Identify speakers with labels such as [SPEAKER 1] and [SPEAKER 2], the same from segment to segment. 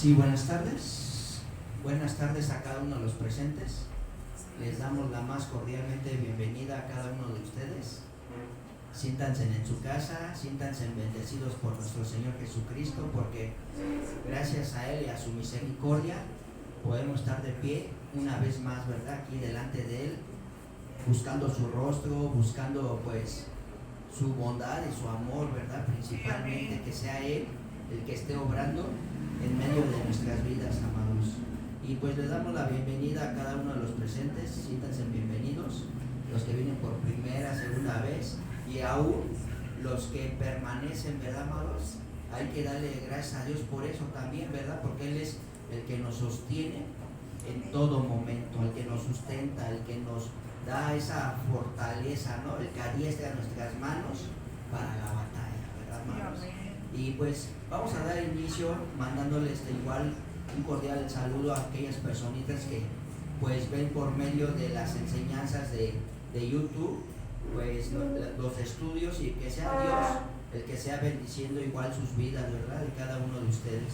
[SPEAKER 1] Sí, buenas tardes. Buenas tardes a cada uno de los presentes. Les damos la más cordialmente bienvenida a cada uno de ustedes. Siéntanse en su casa, siéntanse bendecidos por nuestro Señor Jesucristo, porque gracias a Él y a su misericordia podemos estar de pie una vez más, ¿verdad? Aquí delante de Él, buscando su rostro, buscando pues su bondad y su amor, ¿verdad? Principalmente que sea Él el que esté obrando en medio de nuestras vidas, amados. Y pues le damos la bienvenida a cada uno de los presentes. Siéntanse bienvenidos, los que vienen por primera, segunda vez, y aún los que permanecen, ¿verdad, amados? Hay que darle gracias a Dios por eso también, ¿verdad? Porque Él es el que nos sostiene en todo momento, el que nos sustenta, el que nos da esa fortaleza, ¿no? El que adiestra nuestras manos para la batalla, ¿verdad, amados? Y pues vamos a dar inicio mandándoles igual un cordial saludo a aquellas personitas que pues ven por medio de las enseñanzas de YouTube pues los estudios, y que sea Dios el que sea bendiciendo igual sus vidas, ¿verdad? De cada uno de ustedes.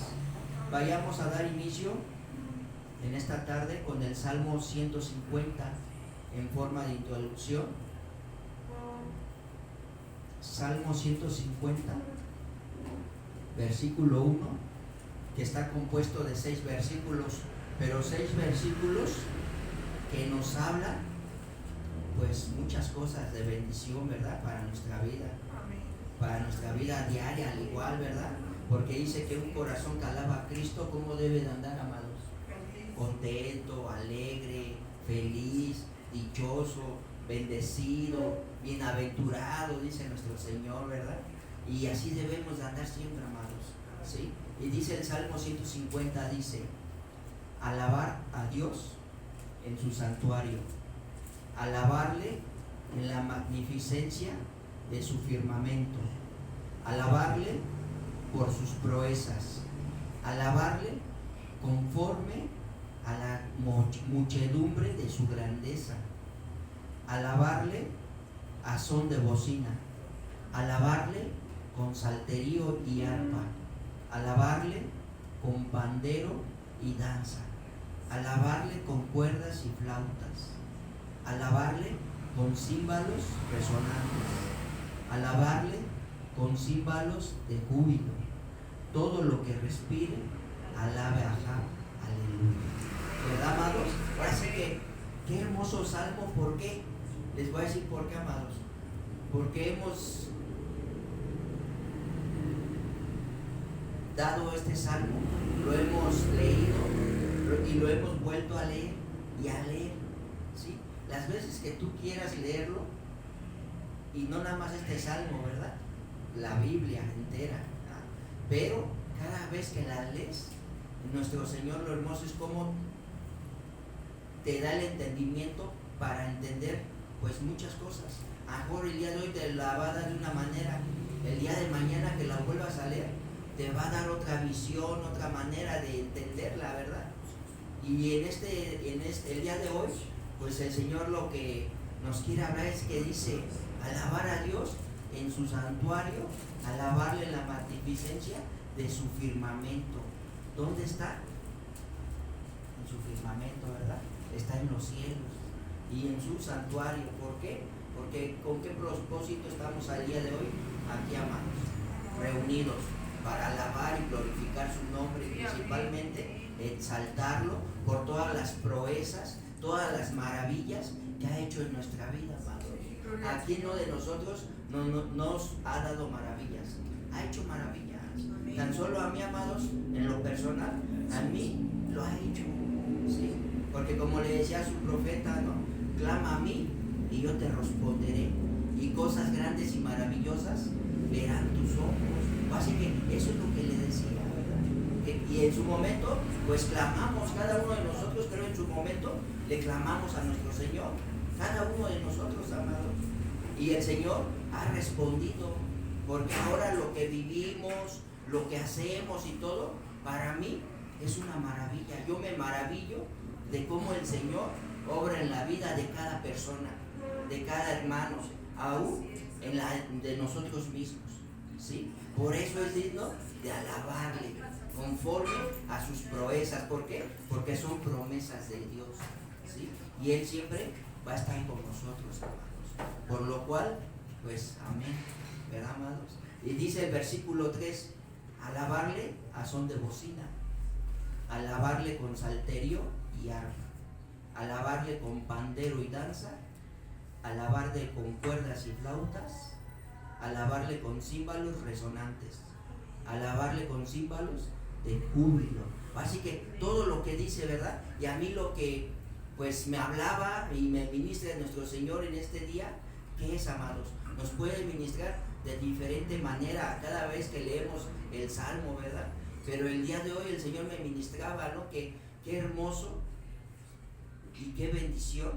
[SPEAKER 1] Vayamos a dar inicio en esta tarde con el Salmo 150 en forma de introducción. Salmo 150, versículo 1, que está compuesto de 6 versículos, pero 6 versículos que nos hablan pues muchas cosas de bendición, ¿verdad? Para nuestra vida, para nuestra vida diaria al igual, ¿verdad? Porque dice que un corazón que alaba a Cristo, ¿cómo debe de andar, amados? Contento, alegre, feliz, dichoso, bendecido, bienaventurado, dice nuestro Señor, ¿verdad? Y así debemos de andar siempre, amados, ¿sí? Y dice el Salmo 150, dice: alabar a Dios en su santuario, alabarle en la magnificencia de su firmamento, alabarle por sus proezas, alabarle conforme a la muchedumbre de su grandeza, alabarle a son de bocina, alabarle con salterio y arpa, alabarle con pandero y danza, alabarle con cuerdas y flautas, alabarle con címbalos resonantes, alabarle con címbalos de júbilo. Todo lo que respire, alabe a Jah. Aleluya. ¿Verdad, amados? Ahora sí que, qué hermoso salmo. ¿Por qué? Les voy a decir por qué, amados. Porque hemos dado este salmo, lo hemos leído y lo hemos vuelto a leer y a leer, ¿sí? Las veces que tú quieras leerlo, y no nada más este salmo, ¿verdad? La Biblia entera, ¿verdad? Pero cada vez que la lees, nuestro Señor, lo hermoso es cómo te da el entendimiento para entender pues muchas cosas. A lo mejor el día de hoy te la va a dar de una manera, el día de mañana que la vuelvas a leer te va a dar otra visión, otra manera de entenderla, ¿verdad? Y en el día de hoy, pues el Señor lo que nos quiere hablar es que dice: alabar a Dios en su santuario, alabarle en la magnificencia de su firmamento. ¿Dónde está? En su firmamento, ¿verdad? Está en los cielos y en su santuario. ¿Por qué? Porque ¿con qué propósito estamos al día de hoy aquí, amados? Reunidos para alabar y glorificar su nombre, y principalmente exaltarlo por todas las proezas, todas las maravillas que ha hecho en nuestra vida, amados. ¿A quién no de nosotros nos ha dado maravillas? Ha hecho maravillas. Tan solo a mí, amados, en lo personal, a mí lo ha hecho, ¿sí? Porque como le decía su profeta, ¿no? Clama a mí y yo te responderé, y cosas grandes y maravillosas verán tus ojos. Así que eso es lo que le decía, ¿verdad? Y en su momento, pues clamamos, cada uno de nosotros, pero en su momento le clamamos a nuestro Señor, cada uno de nosotros, amados. Y el Señor ha respondido, porque ahora lo que vivimos, lo que hacemos y todo, para mí es una maravilla. Yo me maravillo de cómo el Señor obra en la vida de cada persona, de cada hermano, aún de nosotros mismos, ¿sí? Por eso es digno de alabarle, conforme a sus proezas. ¿Por qué? Porque son promesas de Dios, ¿sí? Y Él siempre va a estar con nosotros, amados. Por lo cual, pues, amén, ¿verdad, amados? Y dice el versículo 3, alabarle a son de bocina, alabarle con salterio y arpa, alabarle con pandero y danza, alabarle con cuerdas y flautas, alabarle con címbalos resonantes, alabarle con címbalos de júbilo. Así que todo lo que dice, ¿verdad? Y a mí lo que pues me hablaba y me ministra nuestro Señor en este día, ¿qué es, amados? Nos puede ministrar de diferente manera cada vez que leemos el Salmo, ¿verdad? Pero el día de hoy el Señor me ministraba, ¿no? Que qué hermoso y qué bendición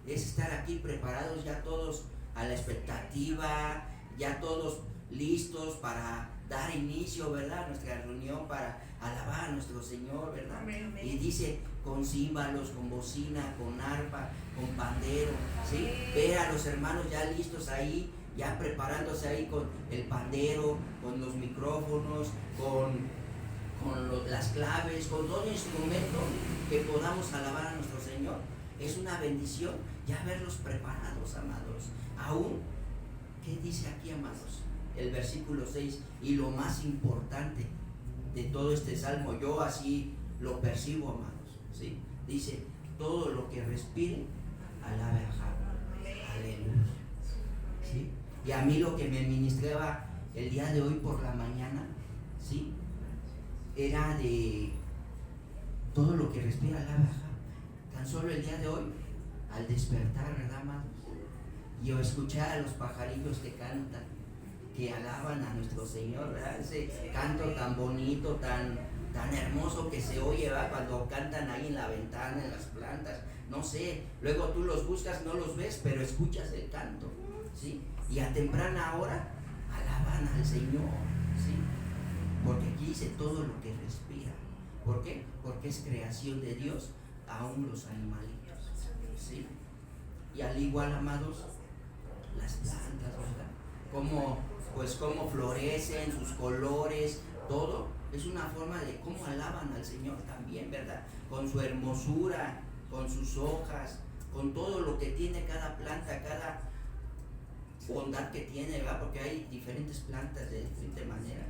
[SPEAKER 1] es estar aquí preparados ya todos a la expectativa, ya todos listos para dar inicio, ¿verdad?, a nuestra reunión, para alabar a nuestro Señor, ¿verdad? Amén. Y dice con címbalos, con bocina, con arpa, con pandero, ¿sí? Ver a los hermanos ya listos ahí, ya preparándose ahí con el pandero, con los micrófonos, con las claves, con todo instrumento que podamos alabar a nuestro Señor. Es una bendición ya verlos preparados, amados. Aún, ¿qué dice aquí, amados? El versículo 6, y lo más importante de todo este salmo, yo así lo percibo, amados, ¿sí? Dice, todo lo que respire, alabe a Jehová. Aleluya. ¿Sí? Y a mí lo que me ministraba el día de hoy por la mañana, ¿sí?, era de todo lo que respira, alabe a Jehová. Tan solo el día de hoy, al despertar, ¿verdad, amados? Y escuchar a los pajarillos que cantan, que alaban a nuestro Señor, ¿verdad? Ese canto tan bonito, tan hermoso que se oye, ¿verdad?, cuando cantan ahí en la ventana, en las plantas, no sé, luego tú los buscas, no los ves, pero escuchas el canto, ¿sí? Y a temprana hora alaban al Señor, ¿sí? Porque aquí dice todo lo que respira. ¿Por qué? Porque es creación de Dios, aún los animalitos, ¿sí? Y al igual, amados, las plantas, ¿verdad? Cómo florecen, sus colores, todo es una forma de cómo alaban al Señor también, ¿verdad? Con su hermosura, con sus hojas, con todo lo que tiene cada planta, cada bondad que tiene, ¿verdad? Porque hay diferentes plantas de diferente manera,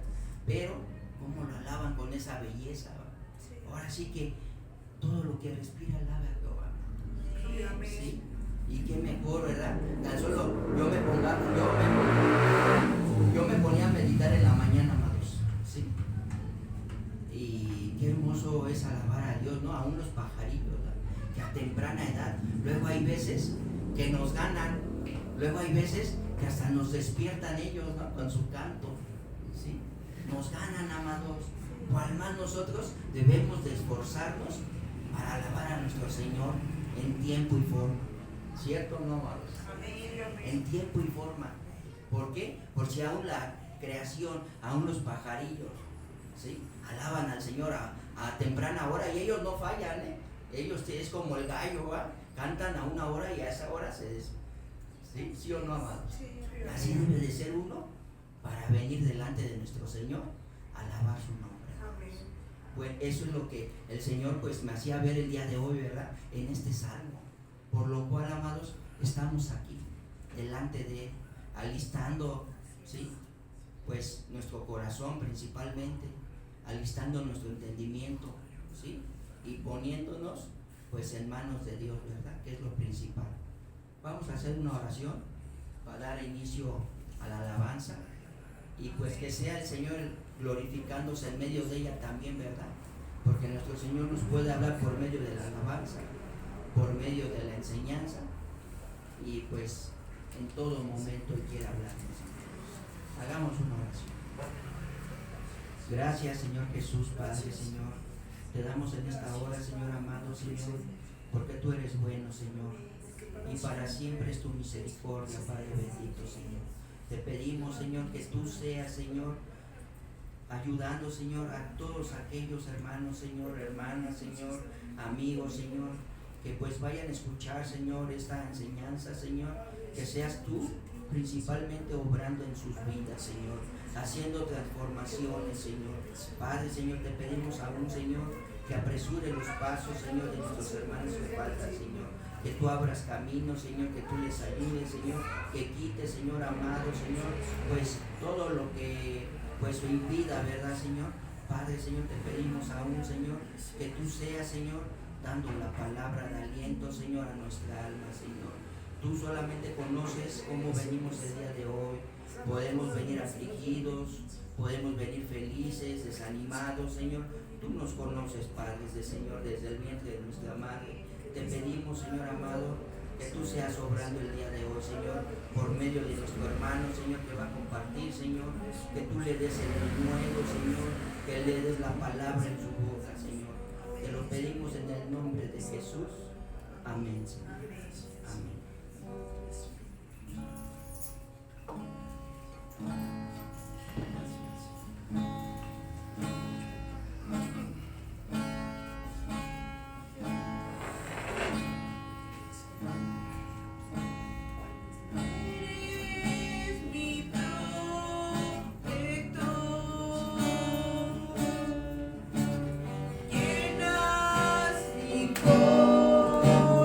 [SPEAKER 1] pero cómo lo alaban con esa belleza, ¿verdad? Ahora sí que todo lo que respira alaba a Jehová, ¿sí? Y qué mejor, ¿verdad? Tan solo yo me ponía a meditar en la mañana, amados, ¿sí? Y qué hermoso es alabar a Dios, ¿no? Aún los pajarillos, ¿verdad?, que a temprana edad, luego hay veces que nos ganan, luego hay veces que hasta nos despiertan ellos, ¿no?, con su canto, ¿sí? Nos ganan, amados. Cual más nosotros debemos de esforzarnos para alabar a nuestro Señor en tiempo y forma. ¿Cierto o no, amados? En tiempo y forma. ¿Por qué? Porque aún la creación, aún los pajarillos, ¿sí?, alaban al Señor a temprana hora, y ellos no fallan, ¿eh? Ellos es como el gallo, ¿va? Cantan a una hora y a esa hora ¿sí? ¿Sí o no, amados? Así debe de ser uno para venir delante de nuestro Señor a alabar su nombre. Pues eso es lo que el Señor pues me hacía ver el día de hoy, ¿verdad?, en este salmo. Por lo cual, amados, estamos aquí delante de Él, alistando, ¿sí?, pues nuestro corazón principalmente, alistando nuestro entendimiento, ¿sí?, y poniéndonos pues en manos de Dios, ¿verdad?, que es lo principal. Vamos a hacer una oración para dar inicio a la alabanza, y pues que sea el Señor glorificándose en medio de ella también, ¿verdad? Porque nuestro Señor nos puede hablar por medio de la alabanza, por medio de la enseñanza, y pues en todo momento Él quiere hablarnos. Hagamos una oración. Gracias, Señor Jesús, Padre, Señor. Te damos en esta hora, Señor amado, Señor, porque tú eres bueno, Señor, y para siempre es tu misericordia, Padre bendito, Señor. Te pedimos, Señor, que tú seas, Señor, ayudando, Señor, a todos aquellos hermanos, Señor, hermanas, Señor, amigos, Señor, que pues vayan a escuchar, Señor, esta enseñanza, Señor, que seas tú principalmente obrando en sus vidas, Señor, haciendo transformaciones, Señor. Padre, Señor, te pedimos aún, Señor, que apresure los pasos, Señor, de nuestros hermanos que faltan, Señor. Que tú abras caminos, Señor, que tú les ayudes, Señor, que quites, Señor amado, Señor, pues todo lo que pues lo impida, ¿verdad, Señor? Padre, Señor, te pedimos aún, Señor, que tú seas, Señor, dando la palabra de aliento, Señor, a nuestra alma, Señor. Tú solamente conoces cómo venimos el día de hoy. Podemos venir afligidos, podemos venir felices, desanimados, Señor. Tú nos conoces, Padre, Señor, desde el vientre de nuestra madre. Te pedimos, Señor amado, que tú seas obrando el día de hoy, Señor, por medio de nuestro hermano, Señor, que va a compartir, Señor, que tú le des el nuevo, Señor, que le des la palabra en su boca, Señor. Te lo pedimos en el nombre de Jesús. Amén, Señor. Amén.
[SPEAKER 2] Llenas mi corazón.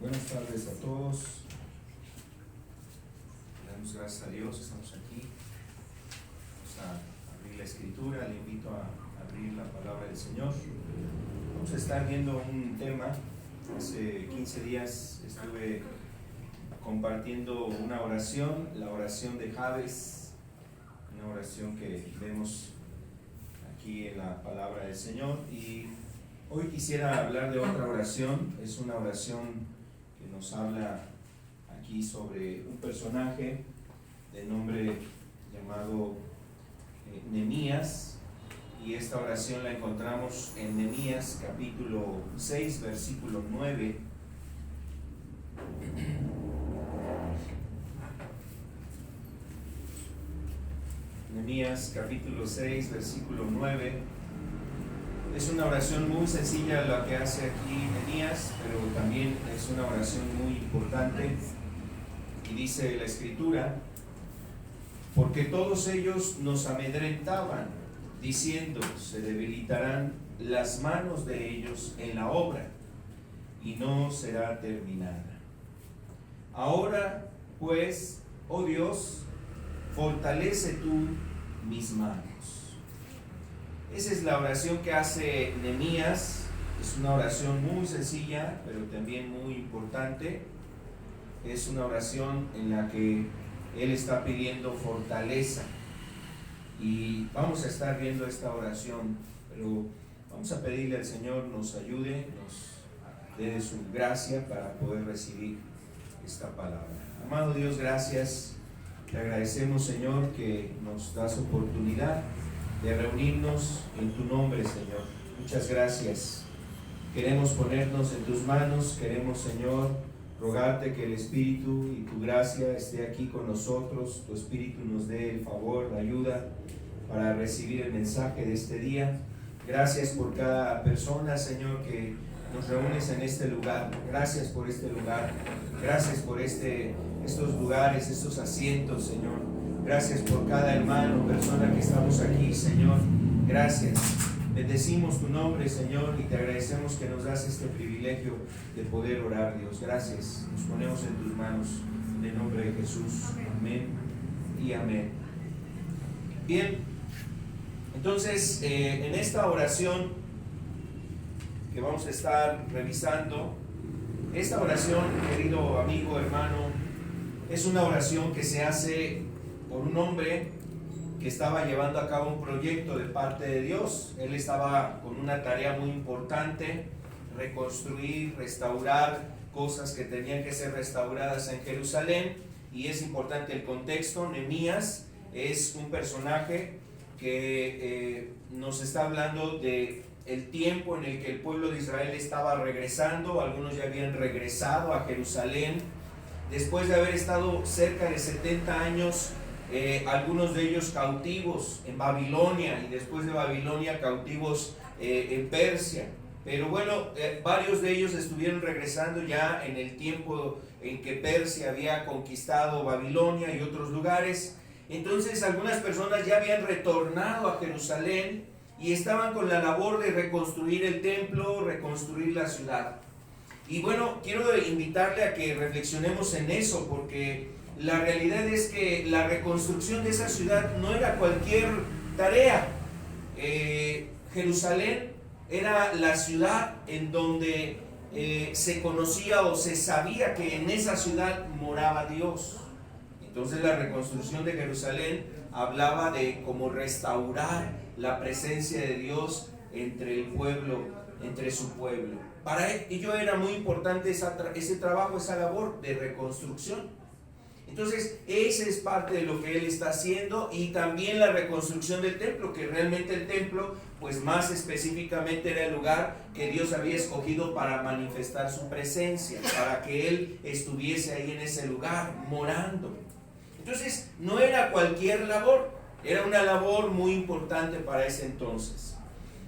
[SPEAKER 2] Buenas tardes a todos. Le damos gracias a Dios, estamos aquí. Vamos a abrir la escritura, le invito a abrir la palabra del Señor. Vamos a estar viendo un tema. Hace 15 días estuve compartiendo una oración, la oración de Jabes, una oración que vemos aquí en la palabra del Señor. Y hoy quisiera hablar de otra oración. Es una oración que nos habla aquí sobre un personaje de nombre llamado Nehemías, y esta oración la encontramos en Nehemías capítulo 6 versículo 9. Nehemías capítulo 6 versículo 9. Es una oración muy sencilla la que hace aquí Nehemías, pero también es una oración muy importante. Y dice la escritura: porque todos ellos nos amedrentaban, diciendo, se debilitarán las manos de ellos en la obra, y no será terminada. Ahora, pues, oh Dios, fortalece tú mis manos. Esa es la oración que hace Nehemías. Es una oración muy sencilla, pero también muy importante. Es una oración en la que él está pidiendo fortaleza. Y vamos a estar viendo esta oración, pero vamos a pedirle al Señor nos ayude, nos dé su gracia para poder recibir esta palabra. Amado Dios, gracias. Te agradecemos, Señor, que nos das oportunidad de reunirnos en tu nombre, Señor. Muchas gracias. Queremos ponernos en tus manos, queremos, Señor, rogarte que el Espíritu y tu gracia esté aquí con nosotros, tu Espíritu nos dé el favor, la ayuda para recibir el mensaje de este día. Gracias por cada persona, Señor, que nos reúnes en este lugar. Gracias por este lugar. Gracias por estos lugares, estos asientos, Señor. Gracias por cada hermano, persona que estamos aquí, Señor. Gracias. Bendecimos tu nombre, Señor, y te agradecemos que nos das este privilegio de poder orar, Dios. Gracias. Nos ponemos en tus manos, en el nombre de Jesús. Amén y amén. Bien, entonces, en esta oración que vamos a estar revisando, esta oración, querido amigo, hermano, es una oración que se hace por un hombre que estaba llevando a cabo un proyecto de parte de Dios. Él estaba con una tarea muy importante: reconstruir, restaurar cosas que tenían que ser restauradas en Jerusalén. Y es importante el contexto. Nehemías es un personaje que nos está hablando de el tiempo en el que el pueblo de Israel estaba regresando. Algunos ya habían regresado a Jerusalén después de haber estado cerca de 70 años, algunos de ellos cautivos en Babilonia, y después de Babilonia cautivos en Persia. Pero bueno, varios de ellos estuvieron regresando ya en el tiempo en que Persia había conquistado Babilonia y otros lugares. Entonces algunas personas ya habían retornado a Jerusalén y estaban con la labor de reconstruir el templo, reconstruir la ciudad. Y bueno, quiero invitarle a que reflexionemos en eso, porque la realidad es que la reconstrucción de esa ciudad no era cualquier tarea. Jerusalén era la ciudad en donde se conocía o se sabía que en esa ciudad moraba Dios. Entonces la reconstrucción de Jerusalén hablaba de cómo restaurar la presencia de Dios entre el pueblo, entre su pueblo. Para ello era muy importante ese trabajo, esa labor de reconstrucción. Entonces, esa es parte de lo que él está haciendo, y también la reconstrucción del templo, que realmente el templo, pues más específicamente, era el lugar que Dios había escogido para manifestar su presencia, para que él estuviese ahí en ese lugar, morando. Entonces, no era cualquier labor, era una labor muy importante para ese entonces.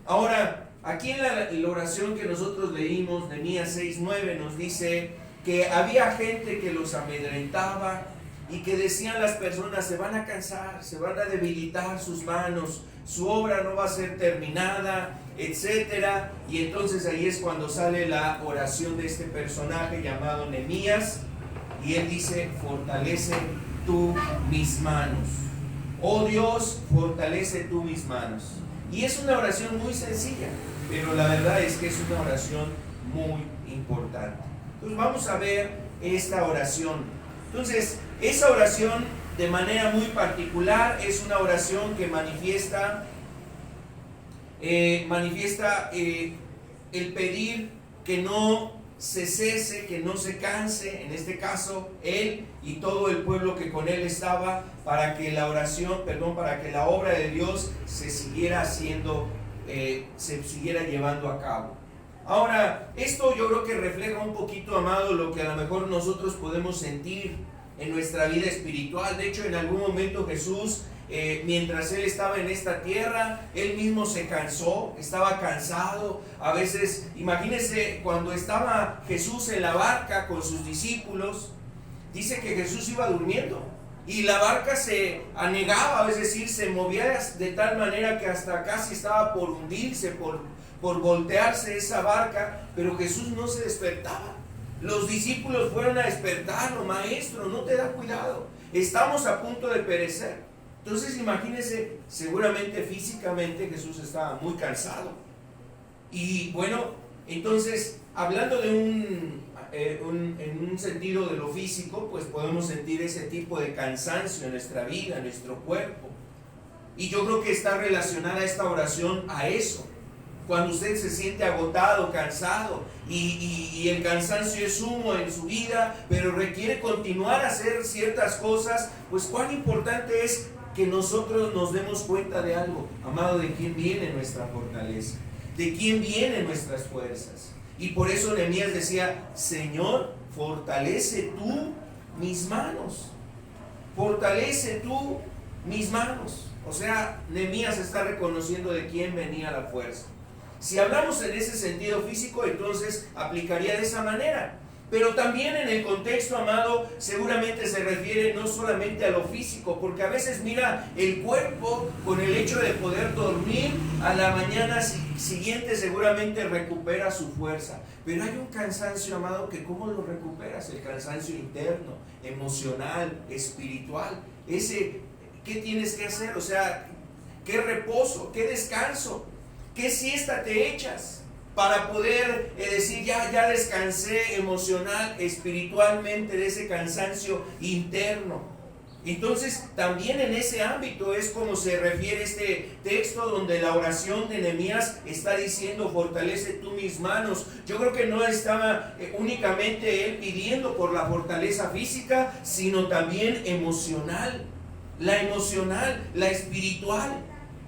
[SPEAKER 2] Ahora, aquí en la oración que nosotros leímos, Nehemías 6:9, nos dice que había gente que los amedrentaba y que decían las personas: se van a cansar, se van a debilitar sus manos, su obra no va a ser terminada, etcétera. Y entonces ahí es cuando sale la oración de este personaje llamado Nehemías, y él dice: fortalece tú mis manos. Oh Dios, fortalece tú mis manos. Y es una oración muy sencilla, pero la verdad es que es una oración muy importante. Entonces vamos a ver esta oración. Entonces, esa oración de manera muy particular es una oración que manifiesta el pedir que no se cese, que no se canse, en este caso él y todo el pueblo que con él estaba, para que la obra de Dios se siguiera haciendo, se siguiera llevando a cabo. Ahora, esto yo creo que refleja un poquito, amado, lo que a lo mejor nosotros podemos sentir en nuestra vida espiritual. De hecho, en algún momento Jesús, mientras él estaba en esta tierra, él mismo se cansó, estaba cansado. A veces, imagínense cuando estaba Jesús en la barca con sus discípulos, dice que Jesús iba durmiendo y la barca se anegaba, es decir, se movía de tal manera que hasta casi estaba por hundirse, por voltearse esa barca, pero Jesús no se despertaba. Los discípulos fueron a despertarlo: maestro, no te da cuidado, estamos a punto de perecer. Entonces imagínense, seguramente físicamente Jesús estaba muy cansado. Y bueno, entonces hablando de en un sentido de lo físico, pues podemos sentir ese tipo de cansancio en nuestra vida, en nuestro cuerpo. Y yo creo que está relacionada esta oración a eso. Cuando usted se siente agotado, cansado, y el cansancio es sumo en su vida, pero requiere continuar a hacer ciertas cosas, pues cuán importante es que nosotros nos demos cuenta de algo, amado, de quién viene nuestra fortaleza, de quién vienen nuestras fuerzas. Y por eso Nehemías decía: Señor, fortalece tú mis manos, fortalece tú mis manos. O sea, Nehemías está reconociendo de quién venía la fuerza. Si hablamos en ese sentido físico, entonces aplicaría de esa manera. Pero también en el contexto, amado, seguramente se refiere no solamente a lo físico, porque a veces, mira, el cuerpo, con el hecho de poder dormir, a la mañana siguiente seguramente recupera su fuerza. Pero hay un cansancio, amado, que ¿cómo lo recuperas? El cansancio interno, emocional, espiritual. ¿Qué tienes que hacer? O sea, ¿qué reposo? ¿Qué descanso? ¿Qué siesta te echas para poder decir ya descansé emocional, espiritualmente, de ese cansancio interno? Entonces también en ese ámbito es como se refiere este texto, donde la oración de Nehemías está diciendo: fortalece tú mis manos. Yo creo que no estaba únicamente él pidiendo por la fortaleza física, sino también emocional, la espiritual.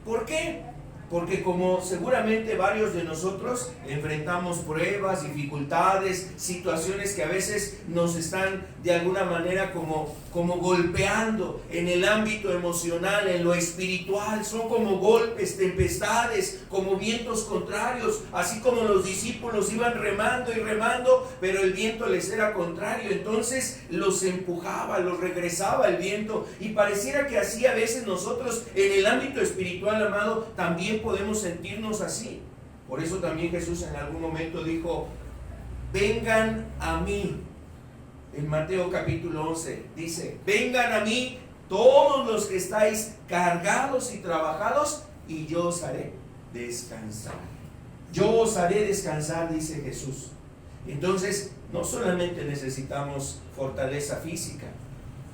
[SPEAKER 2] ¿Por qué? Porque como seguramente varios de nosotros enfrentamos pruebas, dificultades, situaciones que a veces nos están de alguna manera como golpeando en el ámbito emocional, en lo espiritual. Son como golpes, tempestades, como vientos contrarios, así como los discípulos iban remando y remando, pero el viento les era contrario. Entonces los empujaba, los regresaba el viento, y pareciera que así a veces nosotros en el ámbito espiritual, amado, también podemos sentirnos así. Por eso también Jesús en algún momento dijo: vengan a mí. En Mateo capítulo 11 dice: vengan a mí todos los que estáis cargados y trabajados, y yo os haré descansar. Yo os haré descansar, dice Jesús. Entonces, no solamente necesitamos fortaleza física,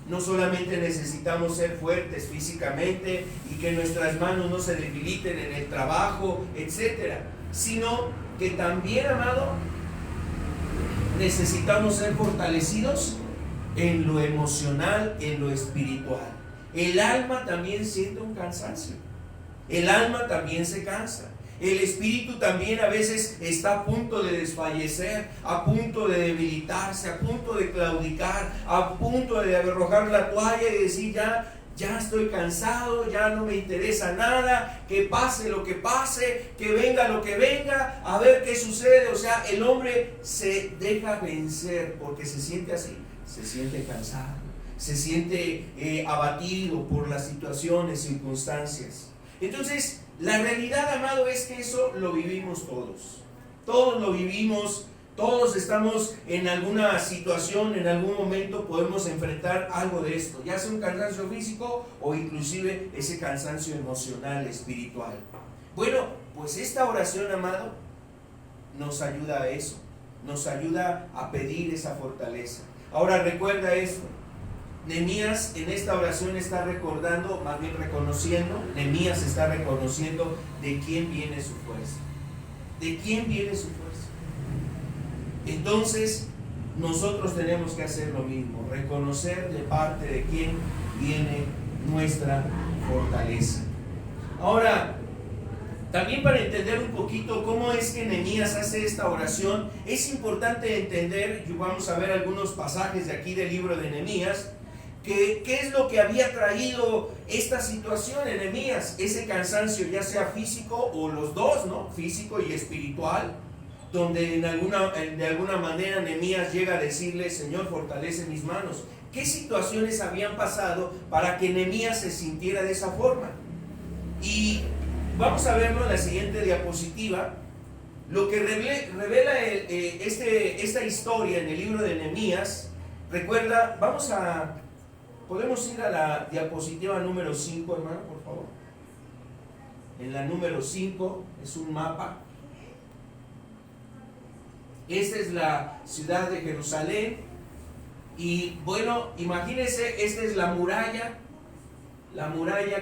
[SPEAKER 2] no solamente necesitamos ser fuertes físicamente y que nuestras manos no se debiliten en el trabajo, etcétera, sino que también, amado, necesitamos ser fortalecidos en lo emocional, en lo espiritual. El alma también siente un cansancio. El alma también se cansa. El espíritu también a veces está a punto de desfallecer, a punto de debilitarse, a punto de claudicar, a punto de arrojar la toalla y decir: ya estoy cansado, ya no me interesa nada, que pase lo que pase, que venga lo que venga, a ver qué sucede. O sea, el hombre se deja vencer porque se siente así, se siente cansado, se siente abatido por las situaciones, circunstancias. Entonces, La realidad, amado, es que eso lo vivimos todos. Todos lo vivimos, todos estamos en alguna situación, en algún momento podemos enfrentar algo de esto, ya sea un cansancio físico o inclusive ese cansancio emocional, espiritual. Bueno, pues esta oración, amado, nos ayuda a eso, nos ayuda a pedir esa fortaleza. Ahora recuerda esto, Nehemías en esta oración está recordando, más bien reconociendo, Nehemías está reconociendo de quién viene su fuerza. ¿De quién viene su fuerza? Entonces, nosotros tenemos que hacer lo mismo, reconocer de parte de quién viene nuestra fortaleza. Ahora, también para entender un poquito cómo es que Nehemías hace esta oración, es importante entender, y vamos a ver algunos pasajes de aquí del libro de Nehemías, qué es lo que había traído esta situación en Nehemías, ese cansancio ya sea físico o los dos, ¿no? Físico y espiritual, donde de alguna manera Nehemías llega a decirle, Señor, fortalece mis manos. ¿Qué situaciones habían pasado para que Nehemías se sintiera de esa forma? Y vamos a verlo en la siguiente diapositiva. Lo que revela esta historia en el libro de Nehemías, recuerda, podemos ir a la diapositiva número 5, hermano, por favor. En la número 5 es un mapa. Esta es la ciudad de Jerusalén. Y bueno, imagínense, esta es la muralla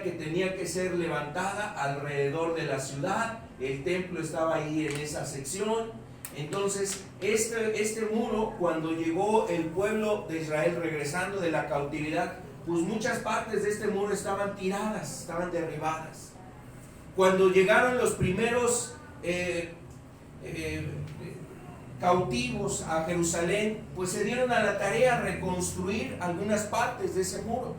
[SPEAKER 2] que tenía que ser levantada alrededor de la ciudad. El templo estaba ahí en esa sección. Entonces, este muro, cuando llegó el pueblo de Israel regresando de la cautividad, pues muchas partes de este muro estaban tiradas, estaban derribadas. Cuando llegaron los primeros cautivos a Jerusalén, pues se dieron a la tarea de reconstruir algunas partes de ese muro.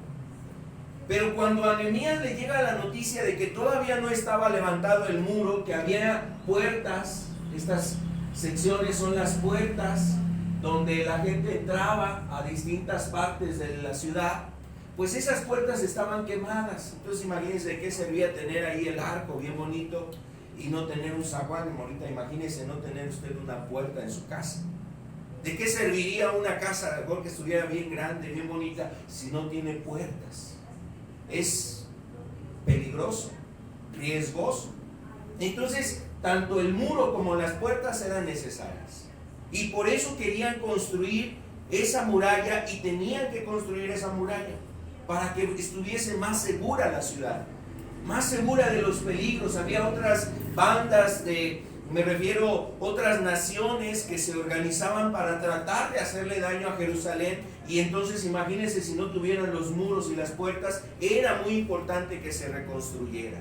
[SPEAKER 2] Pero cuando a Nehemías le llega la noticia de que todavía no estaba levantado el muro, que había puertas, estas secciones son las puertas donde la gente entraba a distintas partes de la ciudad, pues esas puertas estaban quemadas. Entonces imagínense de qué servía tener ahí el arco bien bonito y no tener un zaguán. Ahorita imagínense no tener usted una puerta en su casa. ¿De qué serviría una casa, mejor que estuviera bien grande, bien bonita, si no tiene puertas? Es peligroso, riesgoso. Entonces, tanto el muro como las puertas eran necesarias. Y por eso querían construir esa muralla, y tenían que construir esa muralla para que estuviese más segura la ciudad, más segura de los peligros. Había otras bandas otras naciones que se organizaban para tratar de hacerle daño a Jerusalén, y entonces imagínense si no tuvieran los muros y las puertas, era muy importante que se reconstruyera.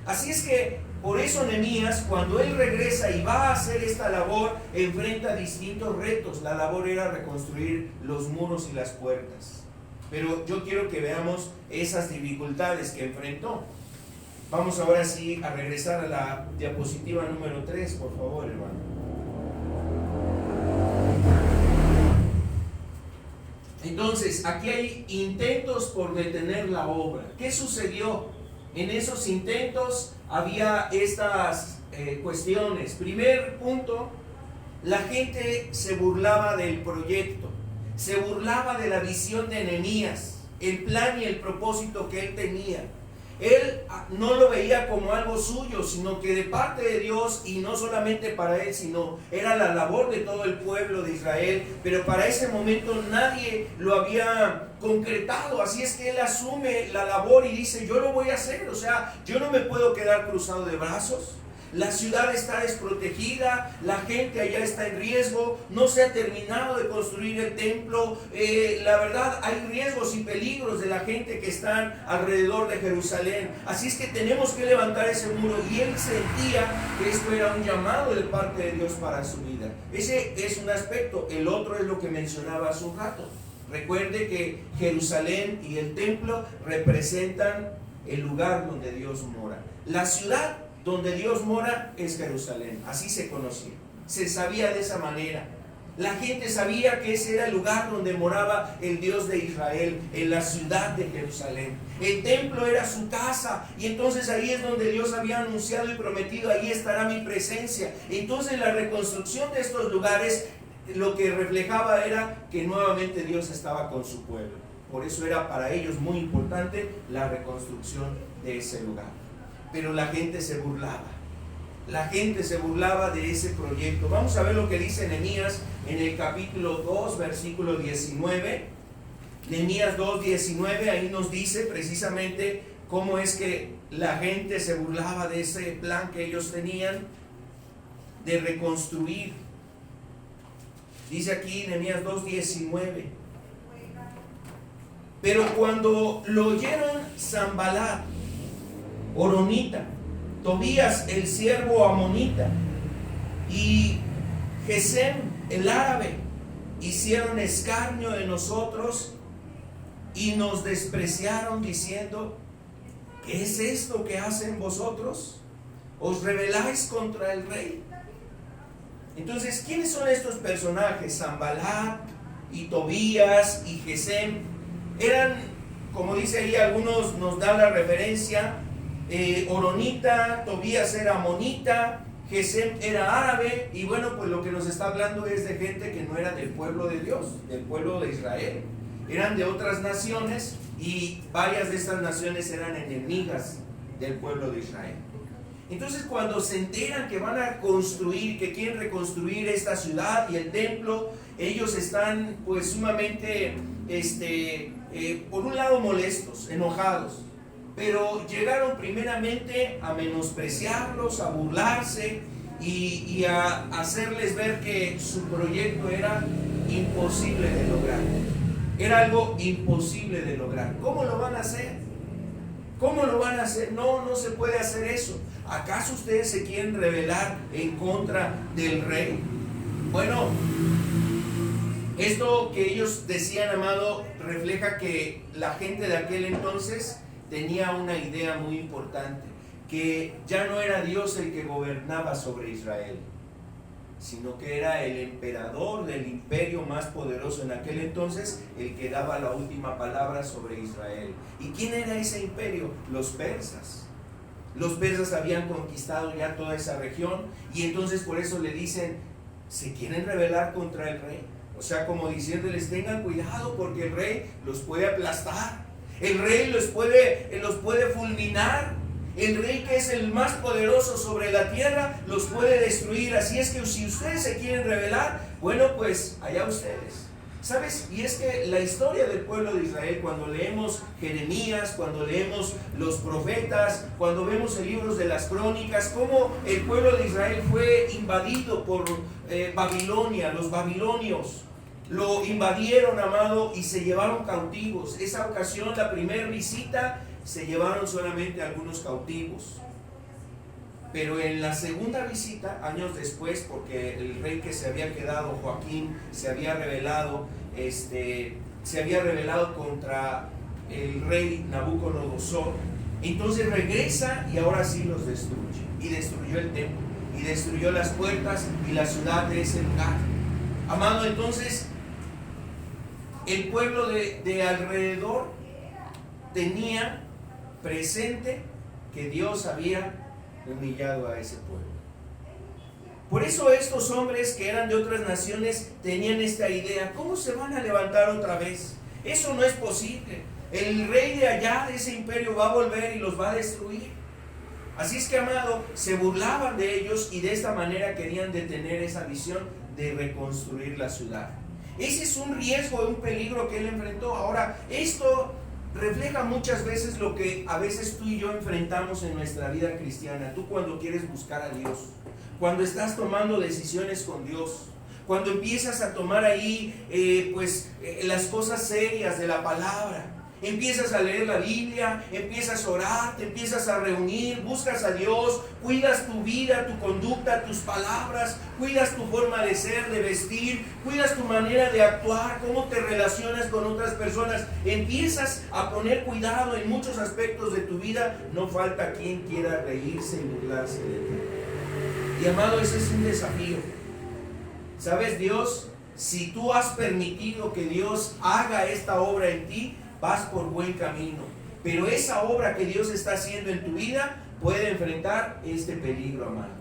[SPEAKER 2] Así es que por eso Nehemías, cuando él regresa y va a hacer esta labor, enfrenta distintos retos. La labor era reconstruir los muros y las puertas. Pero yo quiero que veamos esas dificultades que enfrentó. Vamos ahora sí a regresar a la diapositiva número 3, por favor, hermano. Entonces, aquí hay intentos por detener la obra. ¿Qué sucedió? En esos intentos había estas cuestiones. Primer punto, la gente se burlaba del proyecto, se burlaba de la visión de Nehemías, el plan y el propósito que él tenía. Él no lo veía como algo suyo, sino que de parte de Dios, y no solamente para él, sino era la labor de todo el pueblo de Israel, pero para ese momento nadie lo había concretado. Así es que él asume la labor y dice, yo lo voy a hacer. O sea, yo no me puedo quedar cruzado de brazos. La ciudad está desprotegida, la gente allá está en riesgo, no se ha terminado de construir el templo. La verdad, hay riesgos y peligros de la gente que están alrededor de Jerusalén. Así es que tenemos que levantar ese muro, y él sentía que esto era un llamado de parte de Dios para su vida. Ese es un aspecto. El otro es lo que mencionaba hace un rato. Recuerde que Jerusalén y el templo representan el lugar donde Dios mora. La ciudad donde Dios mora es Jerusalén, así se conocía, se sabía de esa manera. La gente sabía que ese era el lugar donde moraba el Dios de Israel, en la ciudad de Jerusalén. El templo era su casa, y entonces ahí es donde Dios había anunciado y prometido: ahí estará mi presencia. Entonces la reconstrucción de estos lugares lo que reflejaba era que nuevamente Dios estaba con su pueblo. Por eso era para ellos muy importante la reconstrucción de ese lugar. Pero la gente se burlaba. La gente se burlaba de ese proyecto. Vamos a ver lo que dice Nehemías en el capítulo 2, versículo 19. Nehemías 2, 19, ahí nos dice precisamente cómo es que la gente se burlaba de ese plan que ellos tenían de reconstruir. Dice aquí Nehemías 2, 19. Pero cuando lo oyeron Sanballat, Horonita, Tobías el siervo amonita y Gesem el árabe, hicieron escarnio de nosotros y nos despreciaron, diciendo: ¿qué es esto que hacen vosotros? ¿Os rebeláis contra el rey? Entonces, ¿quiénes son estos personajes? Sanballat y Tobías y Gesem eran, como dice ahí, algunos nos dan la referencia. Horonita, Tobías era amonita, Gesem era árabe, y bueno, pues lo que nos está hablando es de gente que no era del pueblo de Dios, del pueblo de Israel. Eran de otras naciones, y varias de estas naciones eran enemigas del pueblo de Israel. Entonces, cuando se enteran que van a construir, que quieren reconstruir esta ciudad y el templo, ellos están pues sumamente, por un lado molestos, enojados. Pero llegaron primeramente a menospreciarlos, a burlarse y a hacerles ver que su proyecto era imposible de lograr. Era algo imposible de lograr. ¿Cómo lo van a hacer? ¿Cómo lo van a hacer? No, no se puede hacer eso. ¿Acaso ustedes se quieren rebelar en contra del rey? Bueno, esto que ellos decían, amado, refleja que la gente de aquel entonces tenía una idea muy importante, que ya no era Dios el que gobernaba sobre Israel, sino que era el emperador del imperio más poderoso en aquel entonces el que daba la última palabra sobre Israel. ¿Y quién era ese imperio? Los persas. Los persas habían conquistado ya toda esa región, y entonces por eso le dicen: ¿se quieren rebelar contra el rey? O sea, como diciéndoles: tengan cuidado, porque el rey los puede aplastar. El rey los puede fulminar. El rey, que es el más poderoso sobre la tierra, los puede destruir. Así es que si ustedes se quieren rebelar, bueno, pues allá ustedes. ¿Sabes? Y es que la historia del pueblo de Israel, cuando leemos Jeremías, cuando leemos los profetas, cuando vemos el libro de las crónicas, cómo el pueblo de Israel fue invadido por Babilonia, los babilonios. Lo invadieron, amado, y se llevaron cautivos. Esa ocasión, la primera visita, se llevaron solamente algunos cautivos. Pero en la segunda visita, años después, porque el rey que se había quedado, Joaquín, se había rebelado contra el rey Nabucodonosor. Entonces regresa y ahora sí los destruye. Y destruyó el templo, y destruyó las puertas y la ciudad de ese lugar. Amado, entonces el pueblo de alrededor tenía presente que Dios había humillado a ese pueblo. Por eso estos hombres que eran de otras naciones tenían esta idea: ¿cómo se van a levantar otra vez? Eso no es posible. El rey de allá, de ese imperio, va a volver y los va a destruir. Así es que, amado, se burlaban de ellos, y de esta manera querían detener esa visión de reconstruir la ciudad. Ese es un riesgo, un peligro que él enfrentó. Ahora, esto refleja muchas veces lo que a veces tú y yo enfrentamos en nuestra vida cristiana. Tú, cuando quieres buscar a Dios, cuando estás tomando decisiones con Dios, cuando empiezas a tomar ahí las cosas serias de la palabra, empiezas a leer la Biblia, empiezas a orar, te empiezas a reunir, buscas a Dios, cuidas tu vida, tu conducta, tus palabras, cuidas tu forma de ser, de vestir, cuidas tu manera de actuar, cómo te relacionas con otras personas, empiezas a poner cuidado en muchos aspectos de tu vida. No falta quien quiera reírse y burlarse de ti. Y, amado, ese es un desafío. ¿Sabes? Dios si tú has permitido que Dios haga esta obra en ti, vas por buen camino. Pero esa obra que Dios está haciendo en tu vida puede enfrentar este peligro, amado.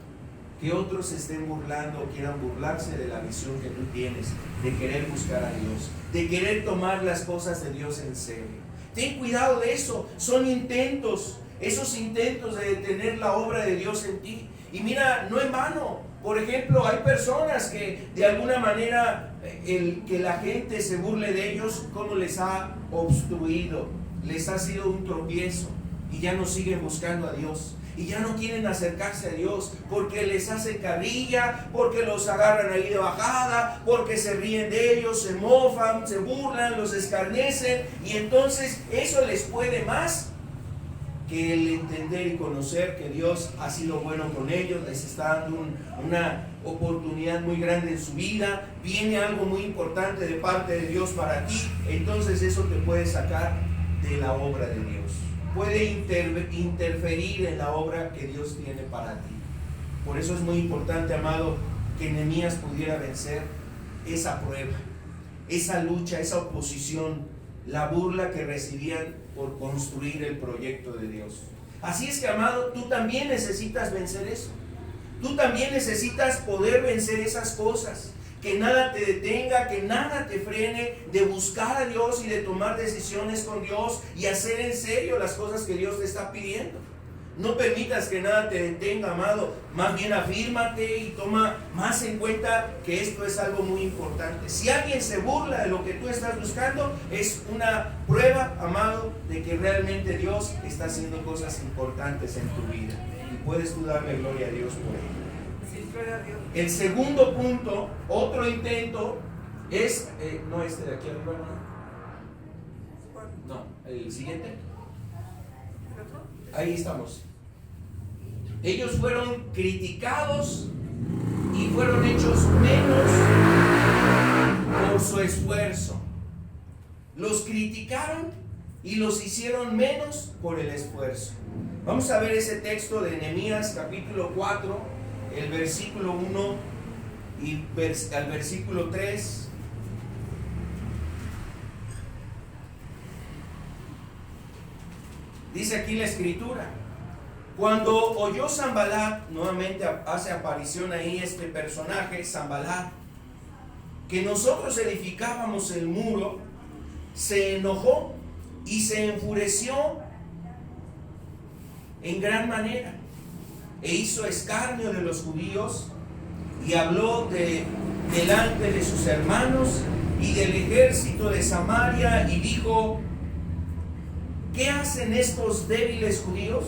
[SPEAKER 2] Que otros estén burlando o quieran burlarse de la visión que tú tienes, de querer buscar a Dios, de querer tomar las cosas de Dios en serio. Ten cuidado de eso. Son intentos, esos intentos de detener la obra de Dios en ti. Y mira, no en vano. Por ejemplo, hay personas que de alguna manera el que la gente se burle de ellos, como les ha obstruido, les ha sido un tropiezo y ya no siguen buscando a Dios. Y ya no quieren acercarse a Dios porque les hacen carrilla, porque los agarran ahí de bajada, porque se ríen de ellos, se mofan, se burlan, los escarnecen. Y entonces eso les puede más que el entender y conocer que Dios ha sido bueno con ellos, les está dando una oportunidad muy grande en su vida, viene algo muy importante de parte de Dios para ti. Entonces eso te puede sacar de la obra de Dios. Puede interferir en la obra que Dios tiene para ti. Por eso es muy importante, amado, que Nehemías pudiera vencer esa prueba, esa lucha, esa oposición, la burla que recibían por construir el proyecto de Dios. Así es que, amado, tú también necesitas vencer eso. Tú también necesitas poder vencer esas cosas. Que nada te detenga, que nada te frene de buscar a Dios y de tomar decisiones con Dios y hacer en serio las cosas que Dios te está pidiendo. No permitas que nada te detenga, amado. Más bien afírmate y toma más en cuenta que esto es algo muy importante. Si alguien se burla de lo que tú estás buscando, es una prueba, amado, de que realmente Dios está haciendo cosas importantes en tu vida. Y puedes tú darle gloria a Dios por ello. El segundo punto, otro intento, es, no este de aquí arriba, no, el siguiente. Ahí estamos. Ellos fueron criticados y fueron hechos menos por su esfuerzo. Los criticaron y los hicieron menos por el esfuerzo. Vamos a ver ese texto de Nehemías capítulo 4, el versículo 1 y al versículo 3. Dice aquí la escritura: cuando oyó Sanbalat, nuevamente hace aparición ahí este personaje, Sanbalat, que nosotros edificábamos el muro, se enojó y se enfureció en gran manera, e hizo escarnio de los judíos, y habló delante de sus hermanos y del ejército de Samaria, y dijo: ¿qué hacen estos débiles judíos?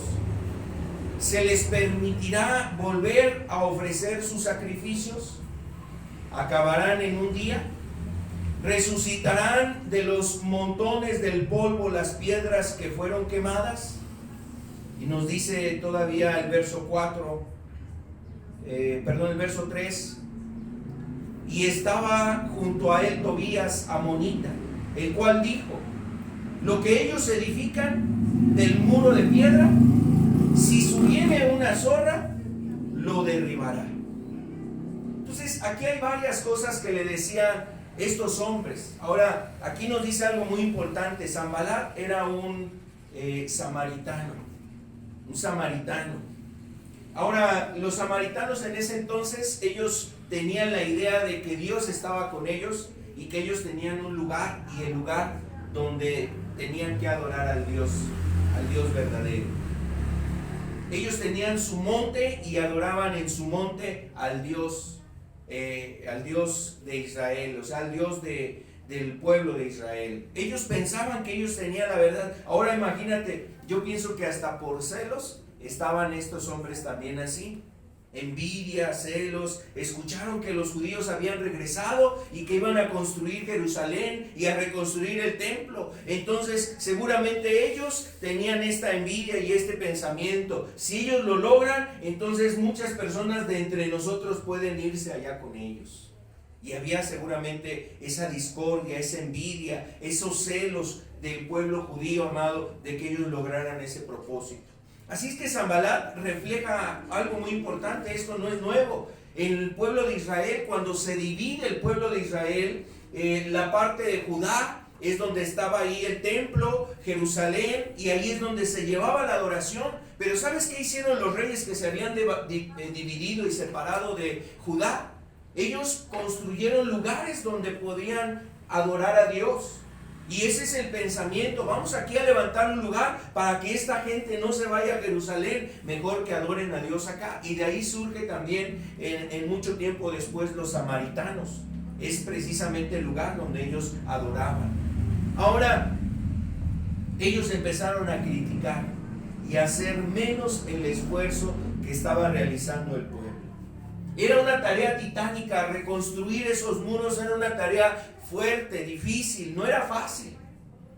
[SPEAKER 2] ¿Se les permitirá volver a ofrecer sus sacrificios? ¿Acabarán en un día? ¿Resucitarán de los montones del polvo las piedras que fueron quemadas? Y nos dice todavía el verso 3. Y estaba junto a él Tobías amonita, el cual dijo: lo que ellos edifican del muro de piedra, si subiere una zorra, lo derribará. Entonces aquí hay varias cosas que le decían estos hombres. Ahora aquí nos dice algo muy importante. Sanbalat era un samaritano. Ahora, los samaritanos en ese entonces, ellos tenían la idea de que Dios estaba con ellos y que ellos tenían un lugar, y el lugar donde tenían que adorar al Dios verdadero. Ellos tenían su monte y adoraban en su monte al Dios de Israel, o sea, al Dios del pueblo de Israel. Ellos pensaban que ellos tenían la verdad. Ahora imagínate, yo pienso que hasta por celos estaban estos hombres también así. Envidia, celos. Escucharon que los judíos habían regresado y que iban a construir Jerusalén y a reconstruir el templo. Entonces seguramente ellos tenían esta envidia y este pensamiento: si ellos lo logran, entonces muchas personas de entre nosotros pueden irse allá con ellos. Y había seguramente esa discordia, esa envidia, esos celos del pueblo judío, amado, de que ellos lograran ese propósito. Así es que Sanbalat refleja algo muy importante. Esto no es nuevo. En el pueblo de Israel, cuando se divide el pueblo de Israel, la parte de Judá es donde estaba ahí el templo, Jerusalén, y ahí es donde se llevaba la adoración. Pero ¿sabes qué hicieron los reyes que se habían dividido y separado de Judá? Ellos construyeron lugares donde podían adorar a Dios. Y ese es el pensamiento: vamos aquí a levantar un lugar para que esta gente no se vaya a Jerusalén, mejor que adoren a Dios acá. Y de ahí surge también en mucho tiempo después los samaritanos. Es precisamente el lugar donde ellos adoraban. Ahora, ellos empezaron a criticar y a hacer menos el esfuerzo que estaba realizando el pueblo. Era una tarea titánica, reconstruir esos muros era una tarea fuerte, difícil, no era fácil.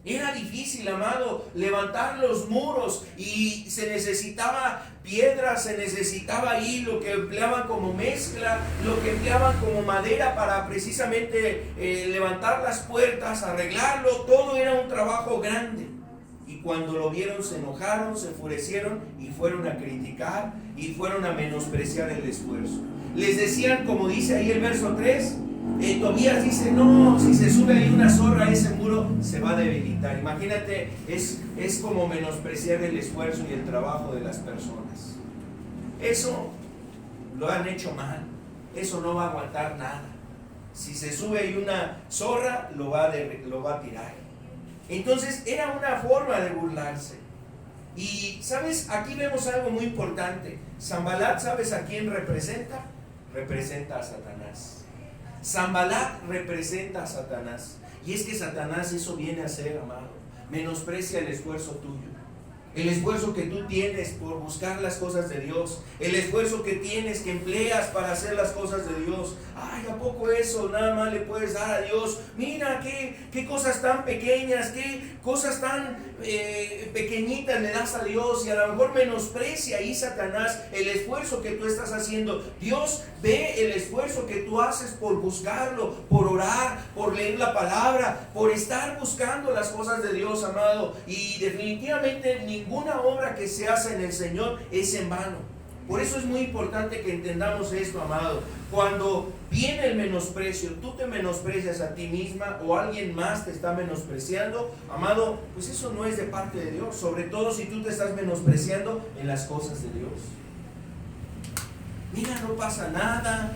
[SPEAKER 2] Era difícil, amado, levantar los muros, y se necesitaba piedra, se necesitaba ahí lo que empleaban como mezcla, lo que empleaban como madera para precisamente levantar las puertas, arreglarlo. Todo era un trabajo grande. Y cuando lo vieron se enojaron, se enfurecieron y fueron a criticar y fueron a menospreciar el esfuerzo. Les decían, como dice ahí el verso 3, Tobías dice: no, si se sube ahí una zorra a ese muro se va a debilitar. Imagínate, es como menospreciar el esfuerzo y el trabajo de las personas. Eso lo han hecho mal, eso no va a aguantar nada. Si se sube ahí una zorra, lo va a tirar. Entonces era una forma de burlarse. Y ¿sabes? Aquí vemos algo muy importante. Sanbalat, ¿sabes a quién representa? Representa a Satanás. Sanbalat representa a Satanás. Y es que Satanás eso viene a ser, amado. Menosprecia el esfuerzo tuyo, el esfuerzo que tú tienes por buscar las cosas de Dios, el esfuerzo que tienes, que empleas para hacer las cosas de Dios. Ay, ¿a poco eso nada más le puedes dar a Dios? Mira qué cosas tan pequeñas, qué cosas tan pequeñitas le das a Dios. Y a lo mejor menosprecia ahí Satanás el esfuerzo que tú estás haciendo. Dios ve el esfuerzo que tú haces por buscarlo, por orar, por leer la palabra, por estar buscando las cosas de Dios, amado. Y definitivamente ninguna obra que se hace en el Señor es en vano. Por eso es muy importante que entendamos esto, amado. Cuando viene el menosprecio, tú te menosprecias a ti misma o alguien más te está menospreciando, amado, pues eso no es de parte de Dios. Sobre todo si tú te estás menospreciando en las cosas de Dios. Mira, no pasa nada.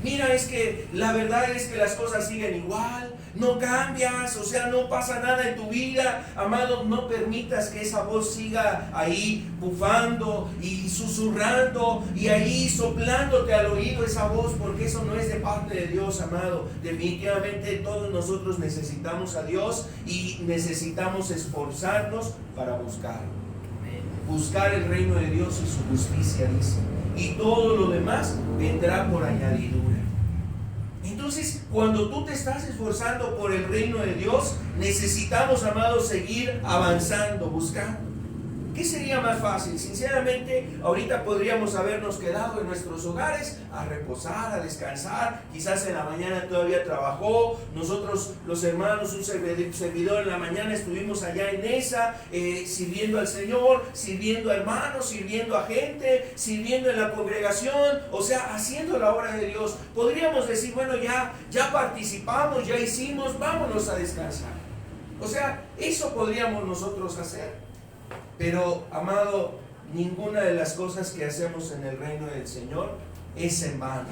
[SPEAKER 2] Mira, es que la verdad es que las cosas siguen igual, no cambias, o sea, no pasa nada en tu vida. Amado, no permitas que esa voz siga ahí bufando y susurrando y ahí soplándote al oído esa voz, porque eso no es de parte de Dios, amado. Definitivamente todos nosotros necesitamos a Dios y necesitamos esforzarnos para buscarlo. Buscar el reino de Dios y su justicia, dice. Y todo lo demás vendrá por añadidura. Entonces, cuando tú te estás esforzando por el reino de Dios, necesitamos, amados, seguir avanzando, buscando. ¿Qué sería más fácil? Sinceramente, ahorita podríamos habernos quedado en nuestros hogares a reposar, a descansar. Quizás en la mañana todavía trabajó. Nosotros, los hermanos, un servidor en la mañana estuvimos allá en esa, sirviendo al Señor, sirviendo a hermanos, sirviendo a gente, sirviendo en la congregación, o sea, haciendo la obra de Dios. Podríamos decir, bueno, ya participamos, ya hicimos, vámonos a descansar. O sea, eso podríamos nosotros hacer. Pero, amado, ninguna de las cosas que hacemos en el reino del Señor es en vano.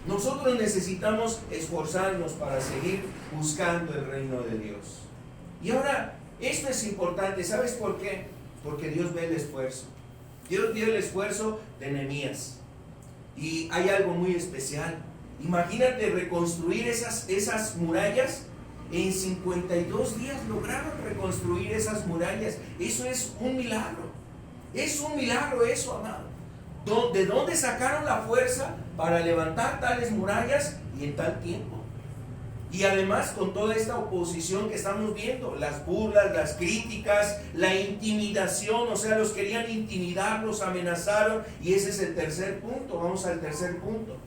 [SPEAKER 2] Nosotros necesitamos esforzarnos para seguir buscando el reino de Dios. Y ahora, esto es importante. ¿Sabes por qué? Porque Dios ve el esfuerzo. Dios vio el esfuerzo de Nehemías. Y hay algo muy especial. Imagínate reconstruir esas murallas. En 52 días lograron reconstruir esas murallas. Eso es un milagro. Es un milagro eso, amado. ¿De dónde sacaron la fuerza para levantar tales murallas y en tal tiempo? Y además con toda esta oposición que estamos viendo, las burlas, las críticas, la intimidación, o sea, los querían intimidar, los amenazaron. Y ese es el tercer punto. Vamos al tercer punto.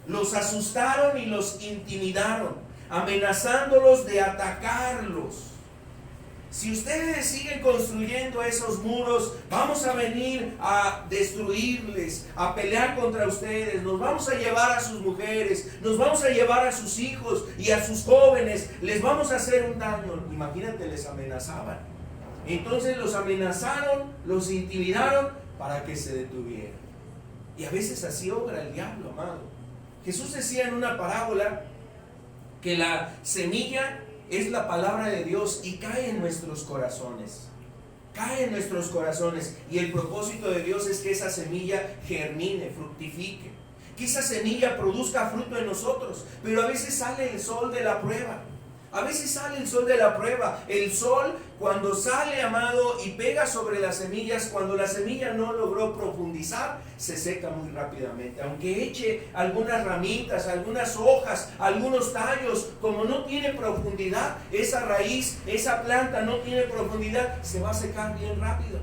[SPEAKER 2] Los asustaron y los intimidaron, amenazándolos de atacarlos. si ustedes siguen construyendo esos muros, vamos a venir a destruirles, a pelear contra ustedes, nos vamos a llevar a sus mujeres, nos vamos a llevar a sus hijos y a sus jóvenes, les vamos a hacer un daño. Imagínate, les amenazaban. Entonces los amenazaron, los intimidaron para que se detuvieran. Y a veces así obra el diablo, amado. Jesús decía en una parábola que la semilla es la palabra de Dios y cae en nuestros corazones. Cae en nuestros corazones. Y el propósito de Dios es que esa semilla germine, fructifique. Que esa semilla produzca fruto en nosotros. Pero a veces sale el sol de la prueba. A veces sale el sol de la prueba. El sol, cuando sale, amado, y pega sobre las semillas, cuando la semilla no logró profundizar, se seca muy rápidamente. Aunque eche algunas ramitas, algunas hojas, algunos tallos, como no tiene profundidad, esa raíz, esa planta no tiene profundidad, se va a secar bien rápido.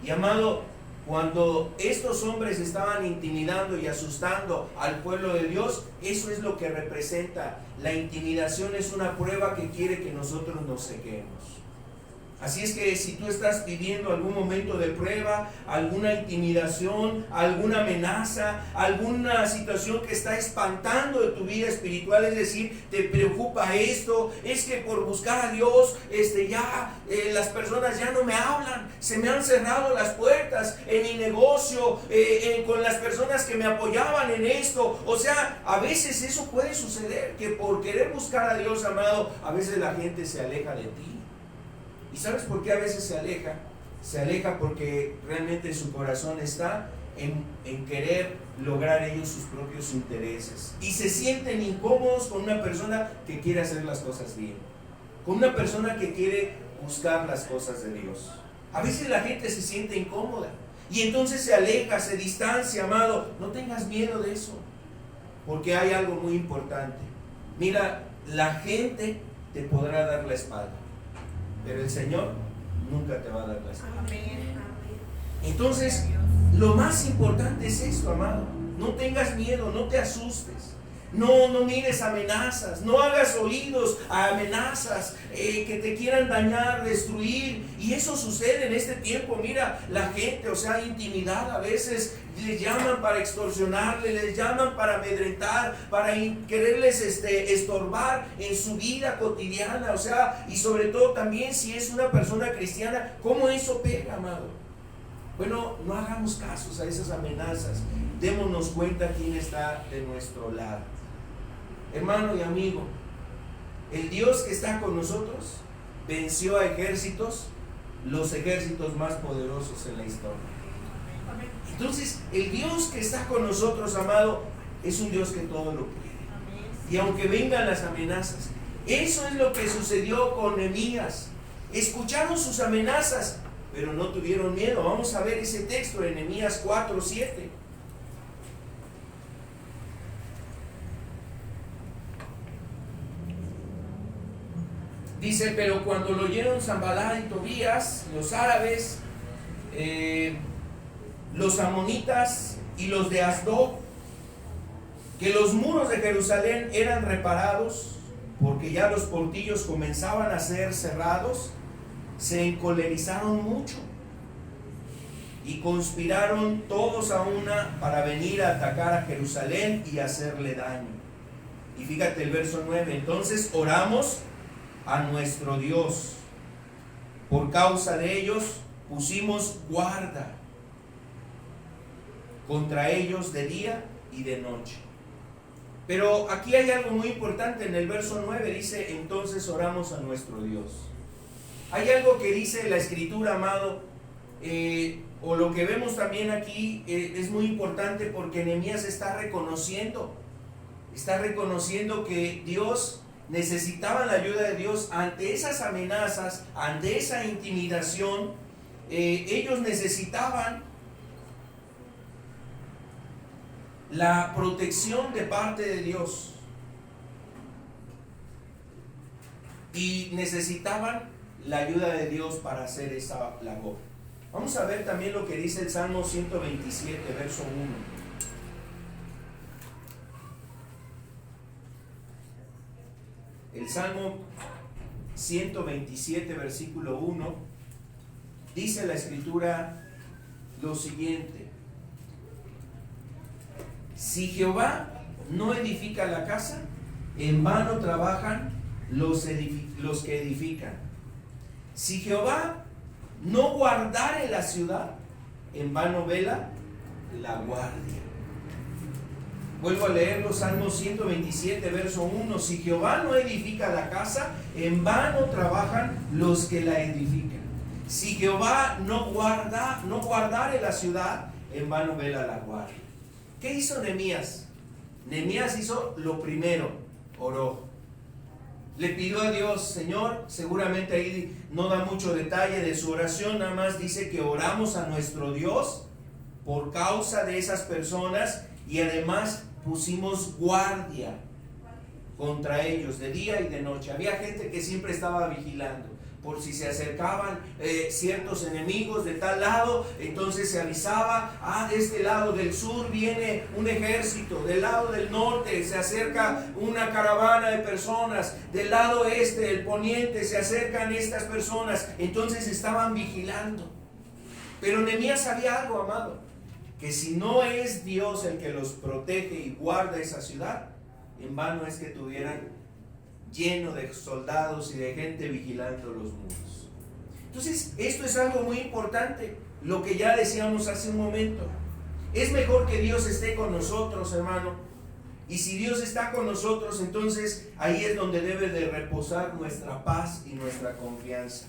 [SPEAKER 2] Y amado, cuando estos hombres estaban intimidando y asustando al pueblo de Dios, eso es lo que representa. La intimidación es una prueba que quiere que nosotros nos sequemos. Así es que si tú estás viviendo algún momento de prueba, alguna intimidación, alguna amenaza, alguna situación que está espantando de tu vida espiritual, es decir, te preocupa esto, es que por buscar a Dios, las personas ya no me hablan, se me han cerrado las puertas en mi negocio, con las personas que me apoyaban en esto. O sea, a veces eso puede suceder, que por querer buscar a Dios, amado, a veces la gente se aleja de ti. ¿Y sabes por qué a veces se aleja? Se aleja porque realmente su corazón está en querer lograr ellos sus propios intereses. Y se sienten incómodos con una persona que quiere hacer las cosas bien. Con una persona que quiere buscar las cosas de Dios. A veces la gente se siente incómoda. Y entonces se aleja, se distancia, amado. No tengas miedo de eso. Porque hay algo muy importante. Mira, la gente te podrá dar la espalda, pero el Señor nunca te va a dar la espalda. Entonces, lo más importante es esto, amado. No tengas miedo, no te asustes. No mires amenazas, no hagas oídos a amenazas que te quieran dañar, destruir. Y eso sucede en este tiempo. Mira, la gente, intimidada a veces. Les llaman para extorsionarles, les llaman para amedrentar, para quererles estorbar en su vida cotidiana. Y sobre todo también si es una persona cristiana, ¿cómo eso pega, amado? Bueno, no hagamos casos a esas amenazas. Démonos cuenta quién está de nuestro lado. Hermano y amigo, el Dios que está con nosotros venció a ejércitos, los ejércitos más poderosos en la historia. Entonces, el Dios que está con nosotros, amado, es un Dios que todo lo quiere. Y aunque vengan las amenazas, eso es lo que sucedió con Nehemías. Escucharon sus amenazas, pero no tuvieron miedo. Vamos a ver ese texto en Nehemías 4:7. Dice, pero cuando lo oyeron Sanballat y Tobías, los árabes, los amonitas y los de Asdod, que los muros de Jerusalén eran reparados, porque ya los portillos comenzaban a ser cerrados, se encolerizaron mucho y conspiraron todos a una para venir a atacar a Jerusalén y hacerle daño. Y fíjate el verso 9, entonces oramos a nuestro Dios, por causa de ellos pusimos guarda contra ellos de día y de noche. Pero aquí hay algo muy importante en el verso 9, dice, entonces oramos a nuestro Dios. Hay algo que dice la Escritura, amado, o lo que vemos también aquí es muy importante porque Nehemías está reconociendo que Dios necesitaba la ayuda de Dios ante esas amenazas, ante esa intimidación. Ellos necesitaban la protección de parte de Dios y necesitaban la ayuda de Dios para hacer esa labor. Vamos a ver también lo que dice el Salmo 127, verso 1. El Salmo 127, versículo 1, dice la Escritura lo siguiente: si Jehová no edifica la casa, en vano trabajan los que edifican. Si Jehová no guardare la ciudad, en vano vela la guardia. Vuelvo a leer los Salmos 127, verso 1. Si Jehová no edifica la casa, en vano trabajan los que la edifican. Si Jehová no guardare la ciudad, en vano vela la guardia. ¿Qué hizo Nehemías? Nehemías hizo lo primero, oró. Le pidió a Dios, Señor, seguramente ahí no da mucho detalle de su oración, nada más dice que oramos a nuestro Dios por causa de esas personas y además pusimos guardia contra ellos de día y de noche. Había gente que siempre estaba vigilando por si se acercaban ciertos enemigos de tal lado, entonces se avisaba, de este lado del sur viene un ejército, del lado del norte se acerca una caravana de personas, del lado este, el poniente, se acercan estas personas, entonces estaban vigilando. Pero Nehemías sabía algo, amado, que si no es Dios el que los protege y guarda esa ciudad, en vano es que tuvieran lleno de soldados y de gente vigilando los muros. Entonces, esto es algo muy importante, lo que ya decíamos hace un momento. Es mejor que Dios esté con nosotros, hermano. Y si Dios está con nosotros, entonces ahí es donde debe de reposar nuestra paz y nuestra confianza.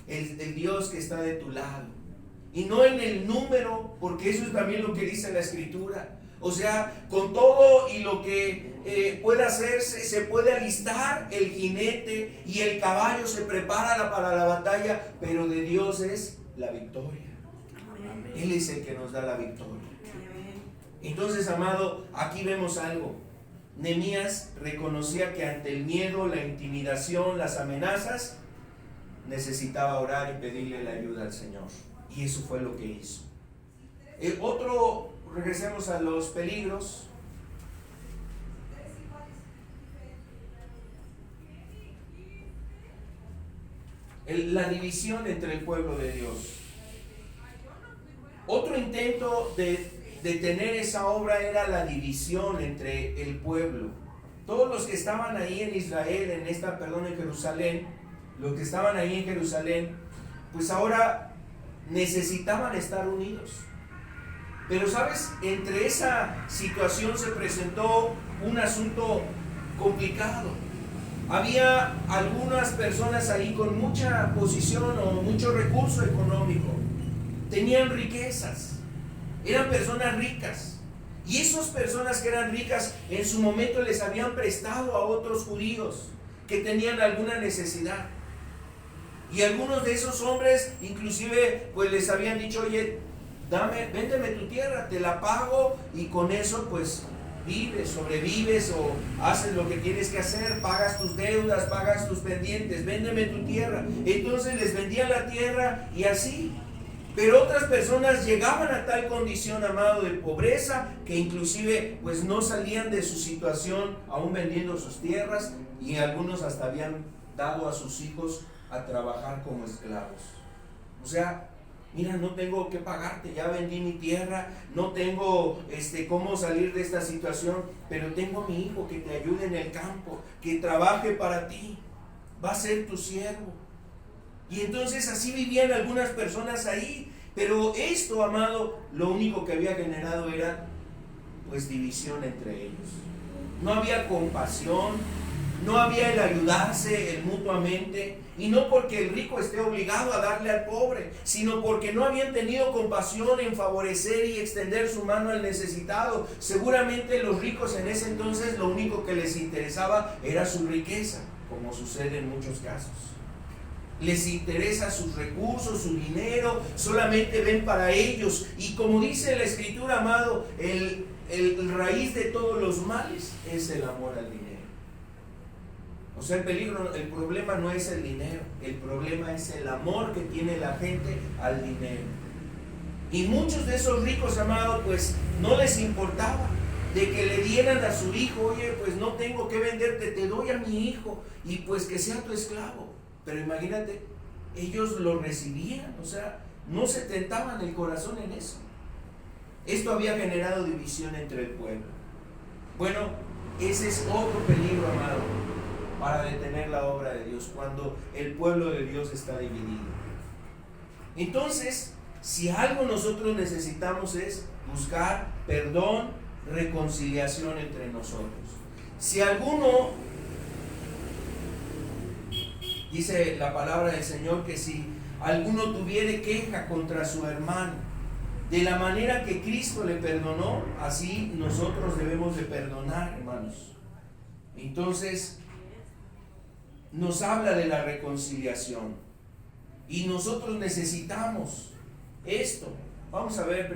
[SPEAKER 2] El Dios que está de tu lado. Y no en el número, porque eso es también lo que dice la Escritura. O sea, con todo y lo que puede hacerse, se puede alistar el jinete y el caballo se prepara para la batalla, pero de Dios es la victoria. Él es el que nos da la victoria. Entonces, amado, aquí vemos algo. Nehemías reconocía que ante el miedo, la intimidación, las amenazas, necesitaba orar y pedirle la ayuda al Señor. Y eso fue lo que hizo. Regresemos a los peligros. La división entre el pueblo de Dios. Otro intento de detener esa obra era la división entre el pueblo. Todos los que estaban ahí en Israel, en Jerusalén, los que estaban ahí en Jerusalén, pues ahora necesitaban estar unidos. Pero sabes, entre esa situación se presentó un asunto complicado. Había algunas personas ahí con mucha posición o mucho recurso económico. Tenían riquezas. Eran personas ricas. Y esas personas que eran ricas en su momento les habían prestado a otros judíos que tenían alguna necesidad. Y algunos de esos hombres inclusive pues les habían dicho, oye, véndeme tu tierra, te la pago y con eso pues vives, sobrevives o haces lo que tienes que hacer, pagas tus deudas, pagas tus pendientes, véndeme tu tierra. Entonces les vendían la tierra y así. Pero otras personas llegaban a tal condición, amado, de pobreza, que inclusive pues no salían de su situación aún vendiendo sus tierras, y algunos hasta habían dado a sus hijos a trabajar como esclavos. O sea, mira, no tengo que pagarte, ya vendí mi tierra, no tengo cómo salir de esta situación, pero tengo a mi hijo que te ayude en el campo, que trabaje para ti, va a ser tu siervo. Y entonces así vivían algunas personas ahí, pero esto, amado, lo único que había generado era pues división entre ellos. No había compasión, no había el ayudarse mutuamente, y no porque el rico esté obligado a darle al pobre, sino porque no habían tenido compasión en favorecer y extender su mano al necesitado. Seguramente los ricos en ese entonces lo único que les interesaba era su riqueza, como sucede en muchos casos. Les interesa sus recursos, su dinero, solamente ven para ellos. Y como dice la Escritura, amado, el raíz de todos los males es el amor al dinero. O sea, el problema no es el dinero, el problema es el amor que tiene la gente al dinero. Y muchos de esos ricos, amado, pues no les importaba de que le dieran a su hijo, oye, pues no tengo que venderte, te doy a mi hijo y pues que sea tu esclavo. Pero imagínate, ellos lo recibían, o sea, no se tentaban el corazón en eso. Esto había generado división entre el pueblo. Bueno, ese es otro peligro, amado, para detener la obra de Dios, cuando el pueblo de Dios está dividido. Entonces, si algo nosotros necesitamos es buscar perdón, reconciliación entre nosotros. Si alguno, dice la palabra del Señor, que si alguno tuviere queja contra su hermano, de la manera que Cristo le perdonó, así nosotros debemos de perdonar, hermanos. Entonces, nos habla de la reconciliación. Y nosotros necesitamos esto. Vamos a ver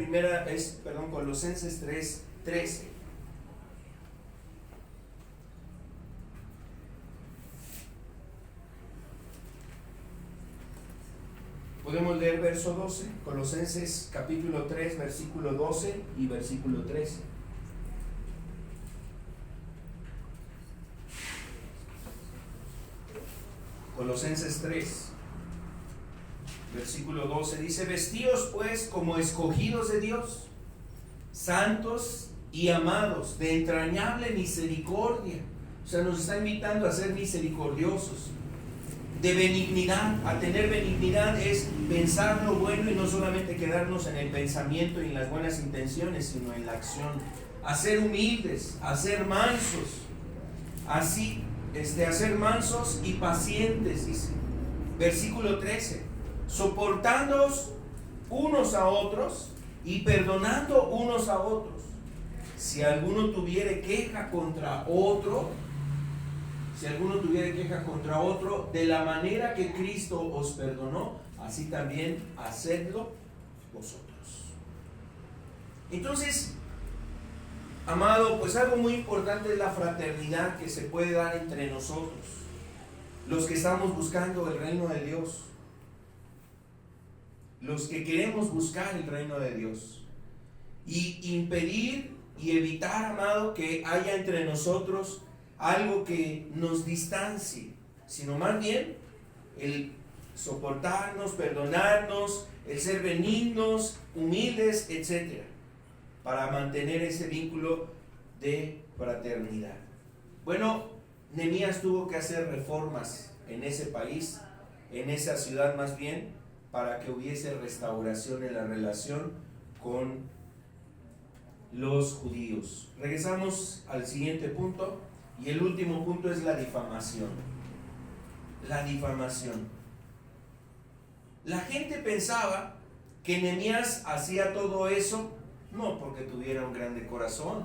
[SPEAKER 2] Colosenses 3:13. Podemos leer verso 12, Colosenses capítulo 3, versículo 12 y versículo 13. Colosenses 3, versículo 12 dice: vestíos pues como escogidos de Dios, santos y amados, de entrañable misericordia. O sea, nos está invitando a ser misericordiosos, de benignidad. A tener benignidad es pensar lo bueno y no solamente quedarnos en el pensamiento y en las buenas intenciones, sino en la acción. A ser humildes, a ser mansos, así, a ser mansos y pacientes, dice. Versículo 13: soportándoos unos a otros y perdonando unos a otros. Si alguno tuviere queja contra otro, de la manera que Cristo os perdonó, así también hacedlo vosotros. Entonces, amado, pues algo muy importante es la fraternidad que se puede dar entre nosotros, los que estamos buscando el reino de Dios, los que queremos buscar el reino de Dios, y impedir y evitar, amado, que haya entre nosotros algo que nos distancie, sino más bien el soportarnos, perdonarnos, el ser benignos, humildes, etc., para mantener ese vínculo de fraternidad. Bueno, Nehemías tuvo que hacer reformas en ese país, en esa ciudad más bien, para que hubiese restauración en la relación con los judíos. Regresamos al siguiente punto, y el último punto es la difamación. La difamación. La gente pensaba que Nehemías hacía todo eso no porque tuviera un grande corazón,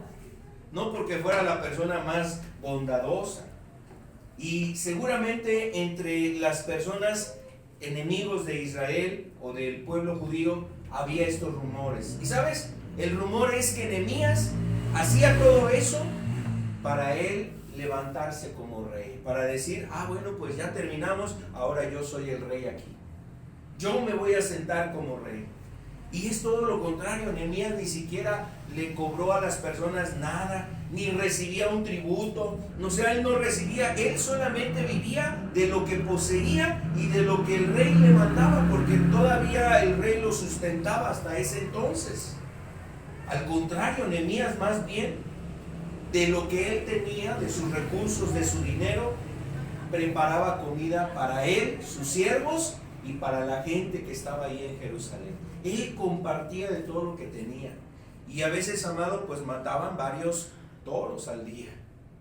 [SPEAKER 2] no porque fuera la persona más bondadosa. Y seguramente entre las personas enemigos de Israel o del pueblo judío había estos rumores. Y sabes, el rumor es que Nehemías hacía todo eso para él levantarse como rey, para decir: bueno, pues ya terminamos, ahora yo soy el rey aquí, yo me voy a sentar como rey. Y es todo lo contrario. Nehemías ni siquiera le cobró a las personas nada, ni recibía un tributo, él no recibía, él solamente vivía de lo que poseía y de lo que el rey le mandaba, porque todavía el rey lo sustentaba hasta ese entonces. Al contrario, Nehemías más bien de lo que él tenía, de sus recursos, de su dinero, preparaba comida para él, sus siervos y para la gente que estaba ahí en Jerusalén. Él compartía de todo lo que tenía. Y a veces, amado, pues mataban varios toros al día.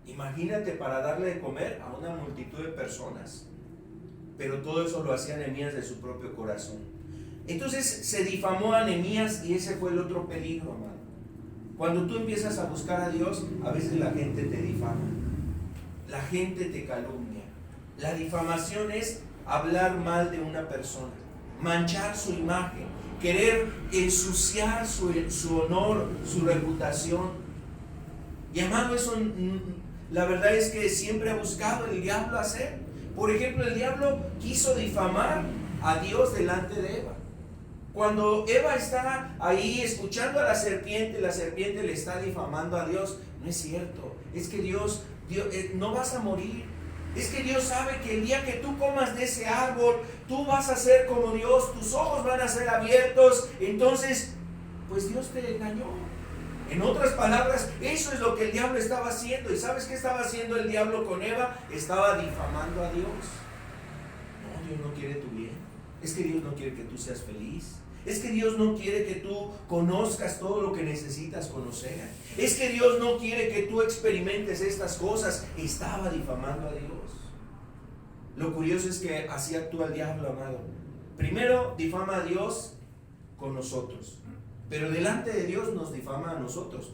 [SPEAKER 2] Imagínate, para darle de comer a una multitud de personas. Pero todo eso lo hacía Nehemías de su propio corazón. Entonces se difamó a Nehemías, y ese fue el otro peligro, amado. Cuando tú empiezas a buscar a Dios, a veces la gente te difama, la gente te calumnia. La difamación es hablar mal de una persona, manchar su imagen, querer ensuciar su honor, su reputación. Y amado, eso la verdad es que siempre ha buscado el diablo hacer. Por ejemplo, el diablo quiso difamar a Dios delante de Eva. Cuando Eva está ahí escuchando a la serpiente le está difamando a Dios. No es cierto, es que Dios, no vas a morir, Es que Dios sabe que el día que tú comas de ese árbol, tú vas a ser como Dios, tus ojos van a ser abiertos. Entonces, pues Dios te engañó. En otras palabras, eso es lo que el diablo estaba haciendo. ¿Y sabes qué estaba haciendo el diablo con Eva? Estaba difamando a Dios. No, Dios no quiere tu bien. Es que Dios no quiere que tú seas feliz. Es que Dios no quiere que tú conozcas todo lo que necesitas conocer. Es que Dios no quiere que tú experimentes estas cosas. Estaba difamando a Dios. Lo curioso es que así actúa el diablo, amado. Primero difama a Dios con nosotros, pero delante de Dios nos difama a nosotros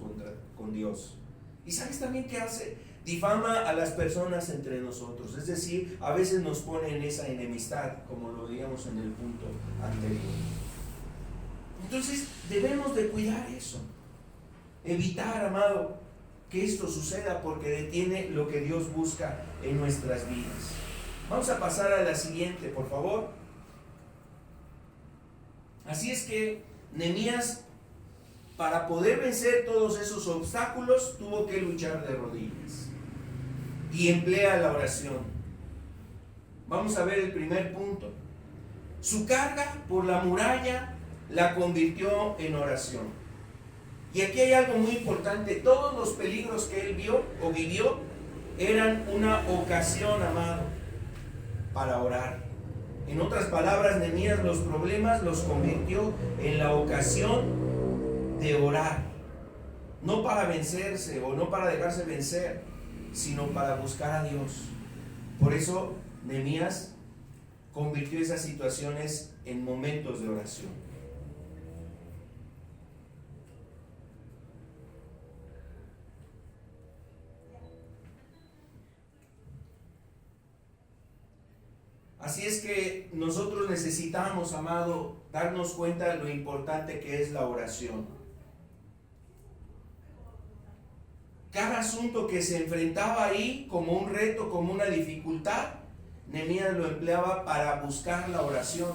[SPEAKER 2] con Dios. ¿Y sabes también qué hace? Difama a las personas entre nosotros. Es decir, a veces nos pone en esa enemistad, como lo veíamos en el punto anterior. Entonces debemos de cuidar eso, evitar, amado, que esto suceda, porque detiene lo que Dios busca en nuestras vidas. Vamos a pasar a la siguiente, por favor. Así es que Nehemías, para poder vencer todos esos obstáculos, tuvo que luchar de rodillas y emplea la oración. Vamos a ver el primer punto. Su carga por la muralla la convirtió en oración. Y aquí hay algo muy importante. Todos los peligros que él vio o vivió eran una ocasión, amado, para orar. En otras palabras, Nehemías los problemas los convirtió en la ocasión de orar. No para vencerse o no para dejarse vencer, sino para buscar a Dios. Por eso Nehemías convirtió esas situaciones en momentos de oración. Así es que nosotros necesitamos, amado, darnos cuenta de lo importante que es la oración. Cada asunto que se enfrentaba ahí como un reto, como una dificultad, Nehemías lo empleaba para buscar la oración.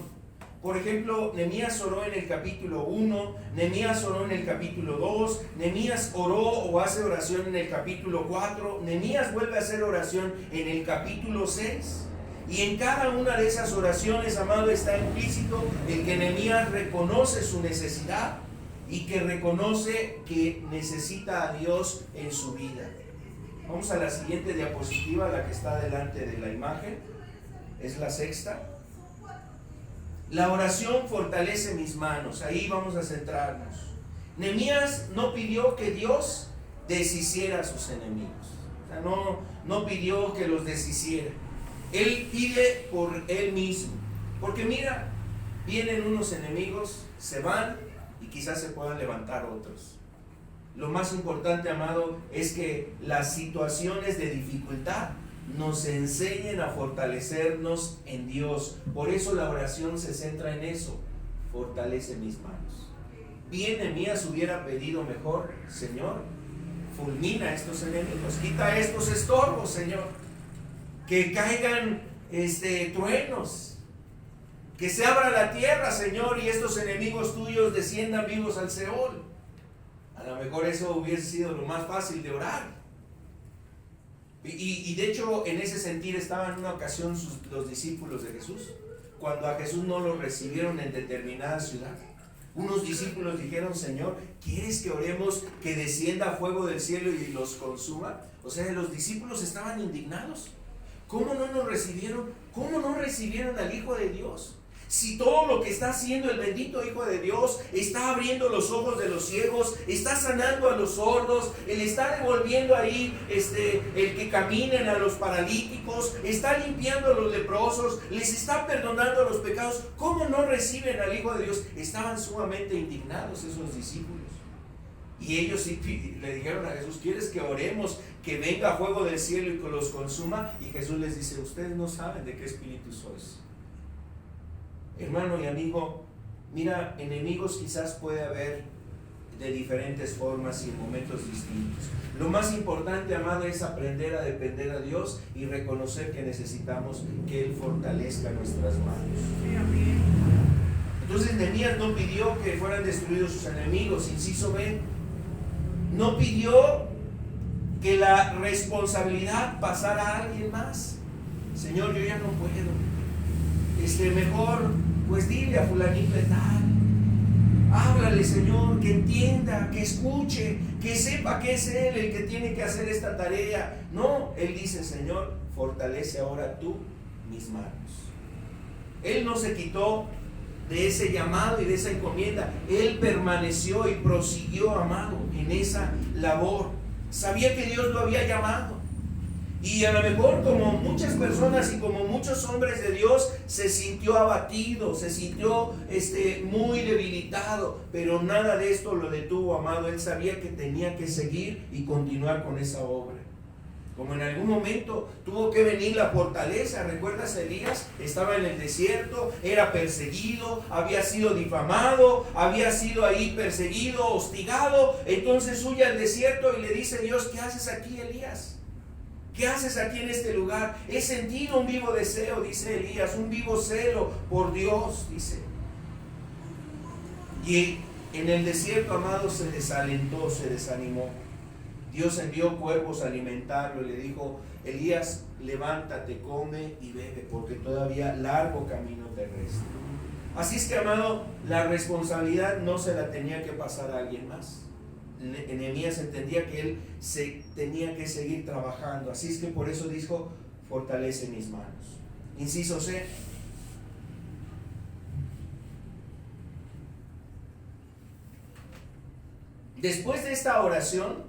[SPEAKER 2] Por ejemplo, Nehemías oró en el capítulo 1, Nehemías oró en el capítulo 2, Nehemías oró o hace oración en el capítulo 4, Nehemías vuelve a hacer oración en el capítulo 6. Y en cada una de esas oraciones, amado, está implícito el que Nehemías reconoce su necesidad y que reconoce que necesita a Dios en su vida. Vamos a la siguiente diapositiva, la que está delante de la imagen. Es la sexta. La oración fortalece mis manos. Ahí vamos a centrarnos. Nehemías no pidió que Dios deshiciera a sus enemigos. O sea, no pidió que los deshiciera. Él pide por él mismo. Porque mira, vienen unos enemigos, se van y quizás se puedan levantar otros. Lo más importante, amado, es que las situaciones de dificultad nos enseñen a fortalecernos en Dios. Por eso la oración se centra en eso. Fortalece mis manos. Bien, Nehemías hubiera pedido mejor: Señor, fulmina a estos enemigos, quita estos estorbos, Señor. Que caigan truenos, que se abra la tierra, Señor, y estos enemigos tuyos desciendan vivos al Seol. A lo mejor eso hubiese sido lo más fácil de orar. Y de hecho, en ese sentir estaban en una ocasión los discípulos de Jesús, cuando a Jesús no lo recibieron en determinada ciudad. Unos discípulos dijeron: Señor, ¿quieres que oremos que descienda fuego del cielo y los consuma? O sea, los discípulos estaban indignados. ¿Cómo no nos recibieron? ¿Cómo no recibieron al Hijo de Dios? Si todo lo que está haciendo el bendito Hijo de Dios está abriendo los ojos de los ciegos, está sanando a los sordos, Él está devolviendo ahí el que caminen a los paralíticos, está limpiando a los leprosos, les está perdonando los pecados, ¿cómo no reciben al Hijo de Dios? Estaban sumamente indignados esos discípulos. Y ellos sí le dijeron a Jesús: ¿quieres que oremos que venga fuego del cielo y que los consuma? Y Jesús les dice: ustedes no saben de qué espíritu sois. Hermano y amigo, mira, enemigos quizás puede haber de diferentes formas y en momentos distintos. Lo más importante, amado, es aprender a depender a Dios y reconocer que necesitamos que Él fortalezca nuestras manos. Entonces Nehemías no pidió que fueran destruidos sus enemigos, inciso B. No pidió que la responsabilidad pasara a alguien más. Señor, yo ya no puedo. Mejor, pues dile a fulanito de tal. Háblale, Señor, que entienda, que escuche, que sepa que es Él el que tiene que hacer esta tarea. No, Él dice, Señor, fortalece ahora tú mis manos. Él no se quitó de ese llamado y de esa encomienda. Él permaneció y prosiguió, amado, en esa labor. Sabía que Dios lo había llamado. Y a lo mejor, como muchas personas y como muchos hombres de Dios, se sintió abatido, se sintió muy debilitado, pero nada de esto lo detuvo, amado. Él sabía que tenía que seguir y continuar con esa obra. Como en algún momento tuvo que venir la fortaleza. ¿Recuerdas a Elías? Estaba en el desierto, era perseguido, había sido difamado, había sido ahí perseguido, hostigado. Entonces huye al desierto y le dice Dios, ¿qué haces aquí, Elías? ¿Qué haces aquí en este lugar? He sentido un vivo deseo, dice Elías, un vivo celo por Dios, dice. Y en el desierto, amado, se desalentó, se desanimó. Dios envió cuervos a alimentarlo y le dijo, Elías, levántate, come y bebe, porque todavía largo camino te resta. Así es que, amado, la responsabilidad no se la tenía que pasar a alguien más. Nehemías entendía que él tenía que seguir trabajando. Así es que por eso dijo, fortalece mis manos. Inciso C. Después de esta oración,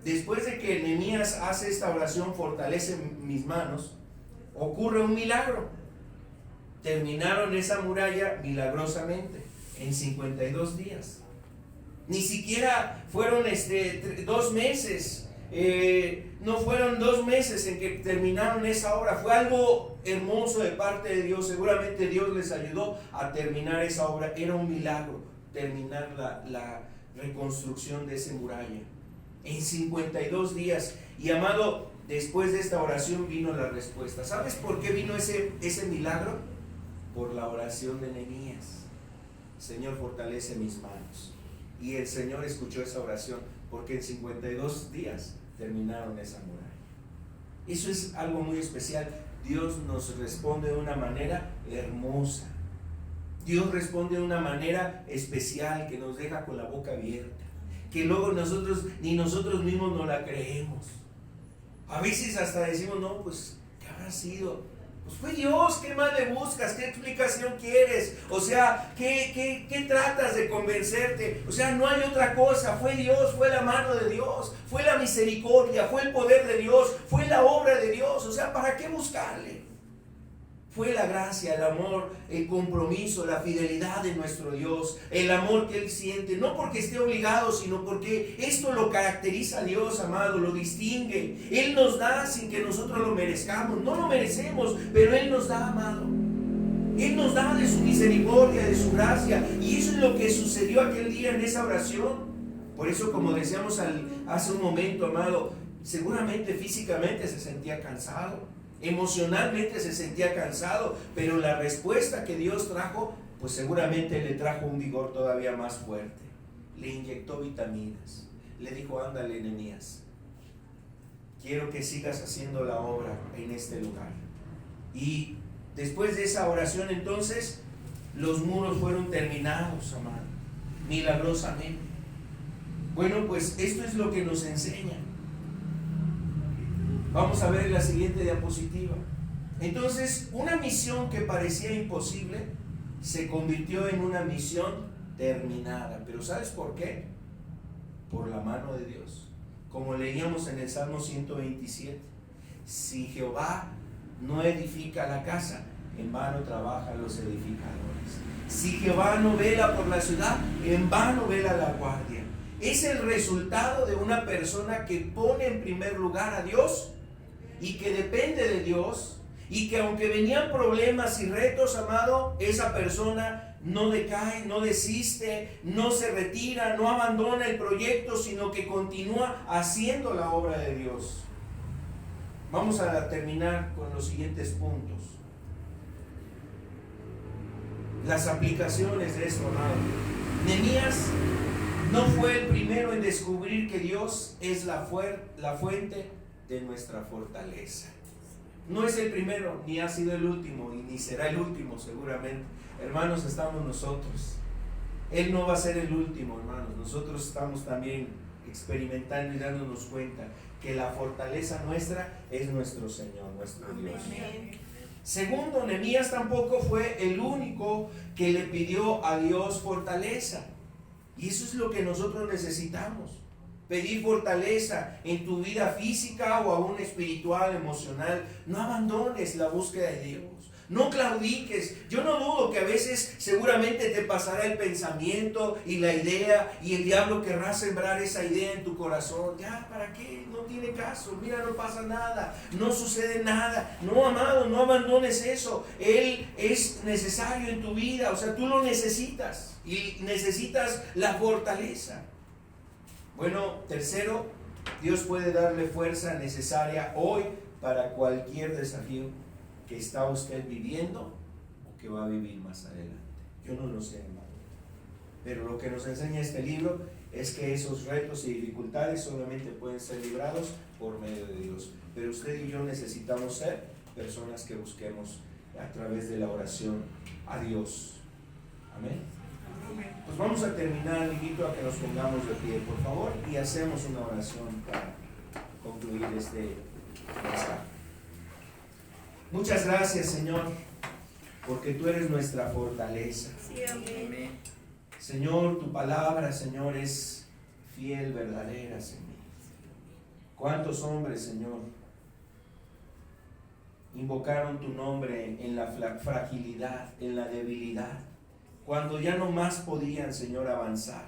[SPEAKER 2] después de que Nehemías hace esta oración, fortalece mis manos, ocurre un milagro. Terminaron esa muralla milagrosamente en 52 días. Ni siquiera fueron 2 meses, no fueron 2 meses en que terminaron esa obra. Fue algo hermoso de parte de Dios. Seguramente Dios les ayudó a terminar esa obra. Era un milagro terminar la reconstrucción de esa muralla en 52 días. Y, amado, después de esta oración vino la respuesta. ¿Sabes por qué vino ese milagro? Por la oración de Nehemías. Señor, fortalece mis manos. Y el Señor escuchó esa oración, porque en 52 días terminaron esa muralla. Eso es algo muy especial. Dios nos responde de una manera hermosa. Dios responde de una manera especial, que nos deja con la boca abierta, que luego ni nosotros mismos no la creemos. A veces hasta decimos, no, pues, ¿qué habrá sido? Pues fue Dios. ¿Qué más le buscas? ¿Qué explicación quieres? O sea, ¿qué tratas de convencerte? O sea, no hay otra cosa. Fue Dios, fue la mano de Dios, fue la misericordia, fue el poder de Dios, fue la obra de Dios. O sea, ¿para qué buscarle? Fue la gracia, el amor, el compromiso, la fidelidad de nuestro Dios, el amor que Él siente, no porque esté obligado, sino porque esto lo caracteriza a Dios, amado, lo distingue. Él nos da sin que nosotros lo merezcamos, no lo merecemos, pero Él nos da, amado. Él nos da de su misericordia, de su gracia, y eso es lo que sucedió aquel día en esa oración. Por eso, como decíamos hace un momento, amado, seguramente físicamente se sentía cansado. Emocionalmente se sentía cansado, pero la respuesta que Dios trajo, pues seguramente le trajo un vigor todavía más fuerte. Le inyectó vitaminas. Le dijo, ándale, Nehemías, quiero que sigas haciendo la obra en este lugar. Y después de esa oración, entonces, los muros fueron terminados, amado, milagrosamente. Bueno, pues esto es lo que nos enseña. Vamos a ver la siguiente diapositiva. Entonces, una misión que parecía imposible se convirtió en una misión terminada. Pero ¿sabes por qué? Por la mano de Dios. Como leíamos en el Salmo 127. Si Jehová no edifica la casa, en vano trabajan los edificadores. Si Jehová no vela por la ciudad, en vano vela la guardia. Es el resultado de una persona que pone en primer lugar a Dios y que depende de Dios, y que aunque venían problemas y retos, amado, esa persona no decae, no desiste, no se retira, no abandona el proyecto, sino que continúa haciendo la obra de Dios. Vamos a terminar con los siguientes puntos. Las aplicaciones de esto, amado. Nehemías no fue el primero en descubrir que Dios es la fuente de nuestra fortaleza. No es el primero, ni ha sido el último, y ni será el último seguramente. Hermanos, estamos nosotros. Él no va a ser el último, hermanos. Nosotros estamos también experimentando y dándonos cuenta que la fortaleza nuestra es nuestro Señor, nuestro Dios.
[SPEAKER 3] Amén.
[SPEAKER 2] Segundo, Nehemías tampoco fue el único que le pidió a Dios fortaleza. Y eso es lo que nosotros necesitamos. Pedir fortaleza en tu vida física o aún espiritual, emocional. No abandones la búsqueda de Dios. No claudiques. Yo no dudo que a veces seguramente te pasará el pensamiento y la idea, y el diablo querrá sembrar esa idea en tu corazón. Ya, ¿para qué? No tiene caso. Mira, no pasa nada. No sucede nada. No, amado, no abandones eso. Él es necesario en tu vida. O sea, tú lo necesitas. Y necesitas la fortaleza. Bueno, tercero, Dios puede darle fuerza necesaria hoy para cualquier desafío que está usted viviendo o que va a vivir más adelante. Yo no lo sé, hermano. Pero lo que nos enseña este libro es que esos retos y dificultades solamente pueden ser librados por medio de Dios. Pero usted y yo necesitamos ser personas que busquemos a través de la oración a Dios. Amén. Pues vamos a terminar. Invito a que nos pongamos de pie, por favor, y hacemos una oración para concluir este mensaje. Muchas gracias, Señor, porque tú eres nuestra fortaleza.
[SPEAKER 3] Sí, amén.
[SPEAKER 2] Señor, tu palabra, Señor, es fiel, verdadera, Señor. ¿Cuántos hombres, Señor, invocaron tu nombre en la fragilidad, en la debilidad, cuando ya no más podían, Señor, avanzar?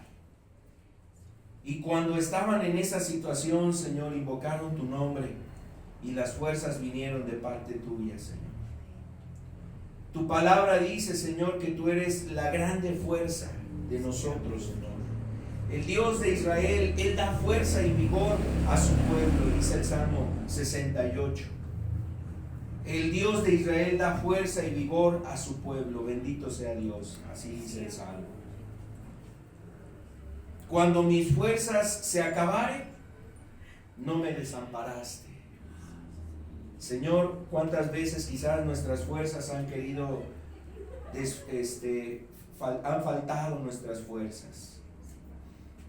[SPEAKER 2] Y cuando estaban en esa situación, Señor, invocaron tu nombre y las fuerzas vinieron de parte tuya, Señor. Tu palabra dice, Señor, que tú eres la grande fuerza de nosotros, Señor. El Dios de Israel, Él da fuerza y vigor a su pueblo, dice el Salmo 68. El Dios de Israel da fuerza y vigor a su pueblo. Bendito sea Dios. Así dice el Salmo. Cuando mis fuerzas se acabaren, no me desamparaste. Señor, cuántas veces quizás nuestras fuerzas han querido, han faltado nuestras fuerzas.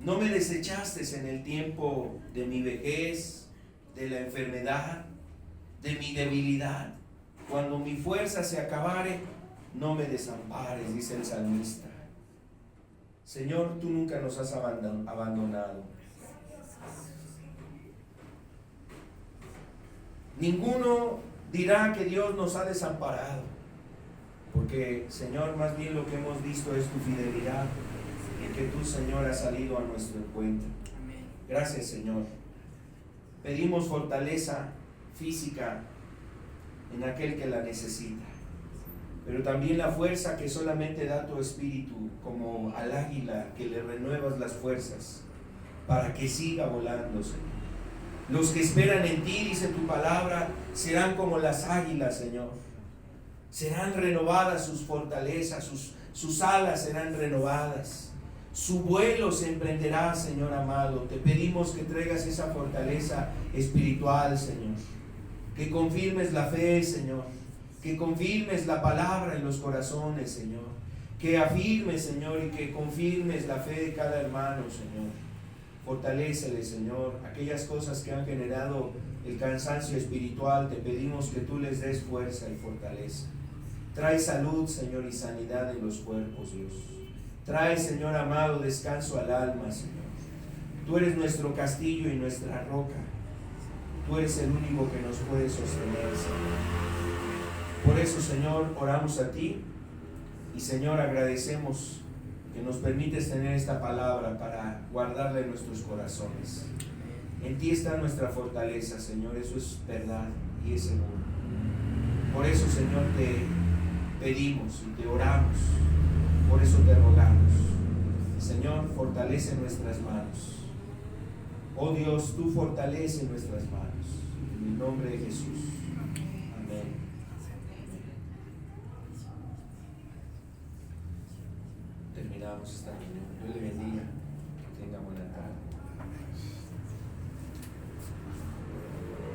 [SPEAKER 2] No me desechaste en el tiempo de mi vejez, de la enfermedad, de mi debilidad. Cuando mi fuerza se acabare, no me desampares, dice el salmista. Señor, tú nunca nos has abandonado. Ninguno dirá que Dios nos ha desamparado, porque, Señor, más bien lo que hemos visto es tu fidelidad, y que tú, Señor, has salido a nuestro encuentro. Gracias, Señor. Pedimos fortaleza física en aquel que la necesita, pero también la fuerza que solamente da tu espíritu, como al águila que le renuevas las fuerzas para que siga volando, Señor. Los que esperan en ti, dice tu palabra, serán como las águilas, Señor. Serán renovadas sus fortalezas, sus alas serán renovadas. Su vuelo se emprenderá, Señor amado. Te pedimos que traigas esa fortaleza espiritual, Señor. Que confirmes la fe, Señor. Que confirmes la palabra en los corazones, Señor. Que afirmes, Señor, y que confirmes la fe de cada hermano, Señor. Fortalécele, Señor, aquellas cosas que han generado el cansancio espiritual. Te pedimos que tú les des fuerza y fortaleza. Trae salud, Señor, y sanidad en los cuerpos, Dios. Trae, Señor amado, descanso al alma, Señor. Tú eres nuestro castillo y nuestra roca. Tú eres el único que nos puede sostener, Señor. Por eso, Señor, oramos a ti y, Señor, agradecemos que nos permites tener esta palabra para guardarla en nuestros corazones. En ti está nuestra fortaleza, Señor, eso es verdad y es seguro. Por eso, Señor, te pedimos y te oramos, por eso te rogamos. Señor, fortalece nuestras manos. Oh Dios, tú fortalece nuestras manos. En el nombre de Jesús. Amén. Terminamos esta reunión. Dios le bendiga. Que tenga buena tarde.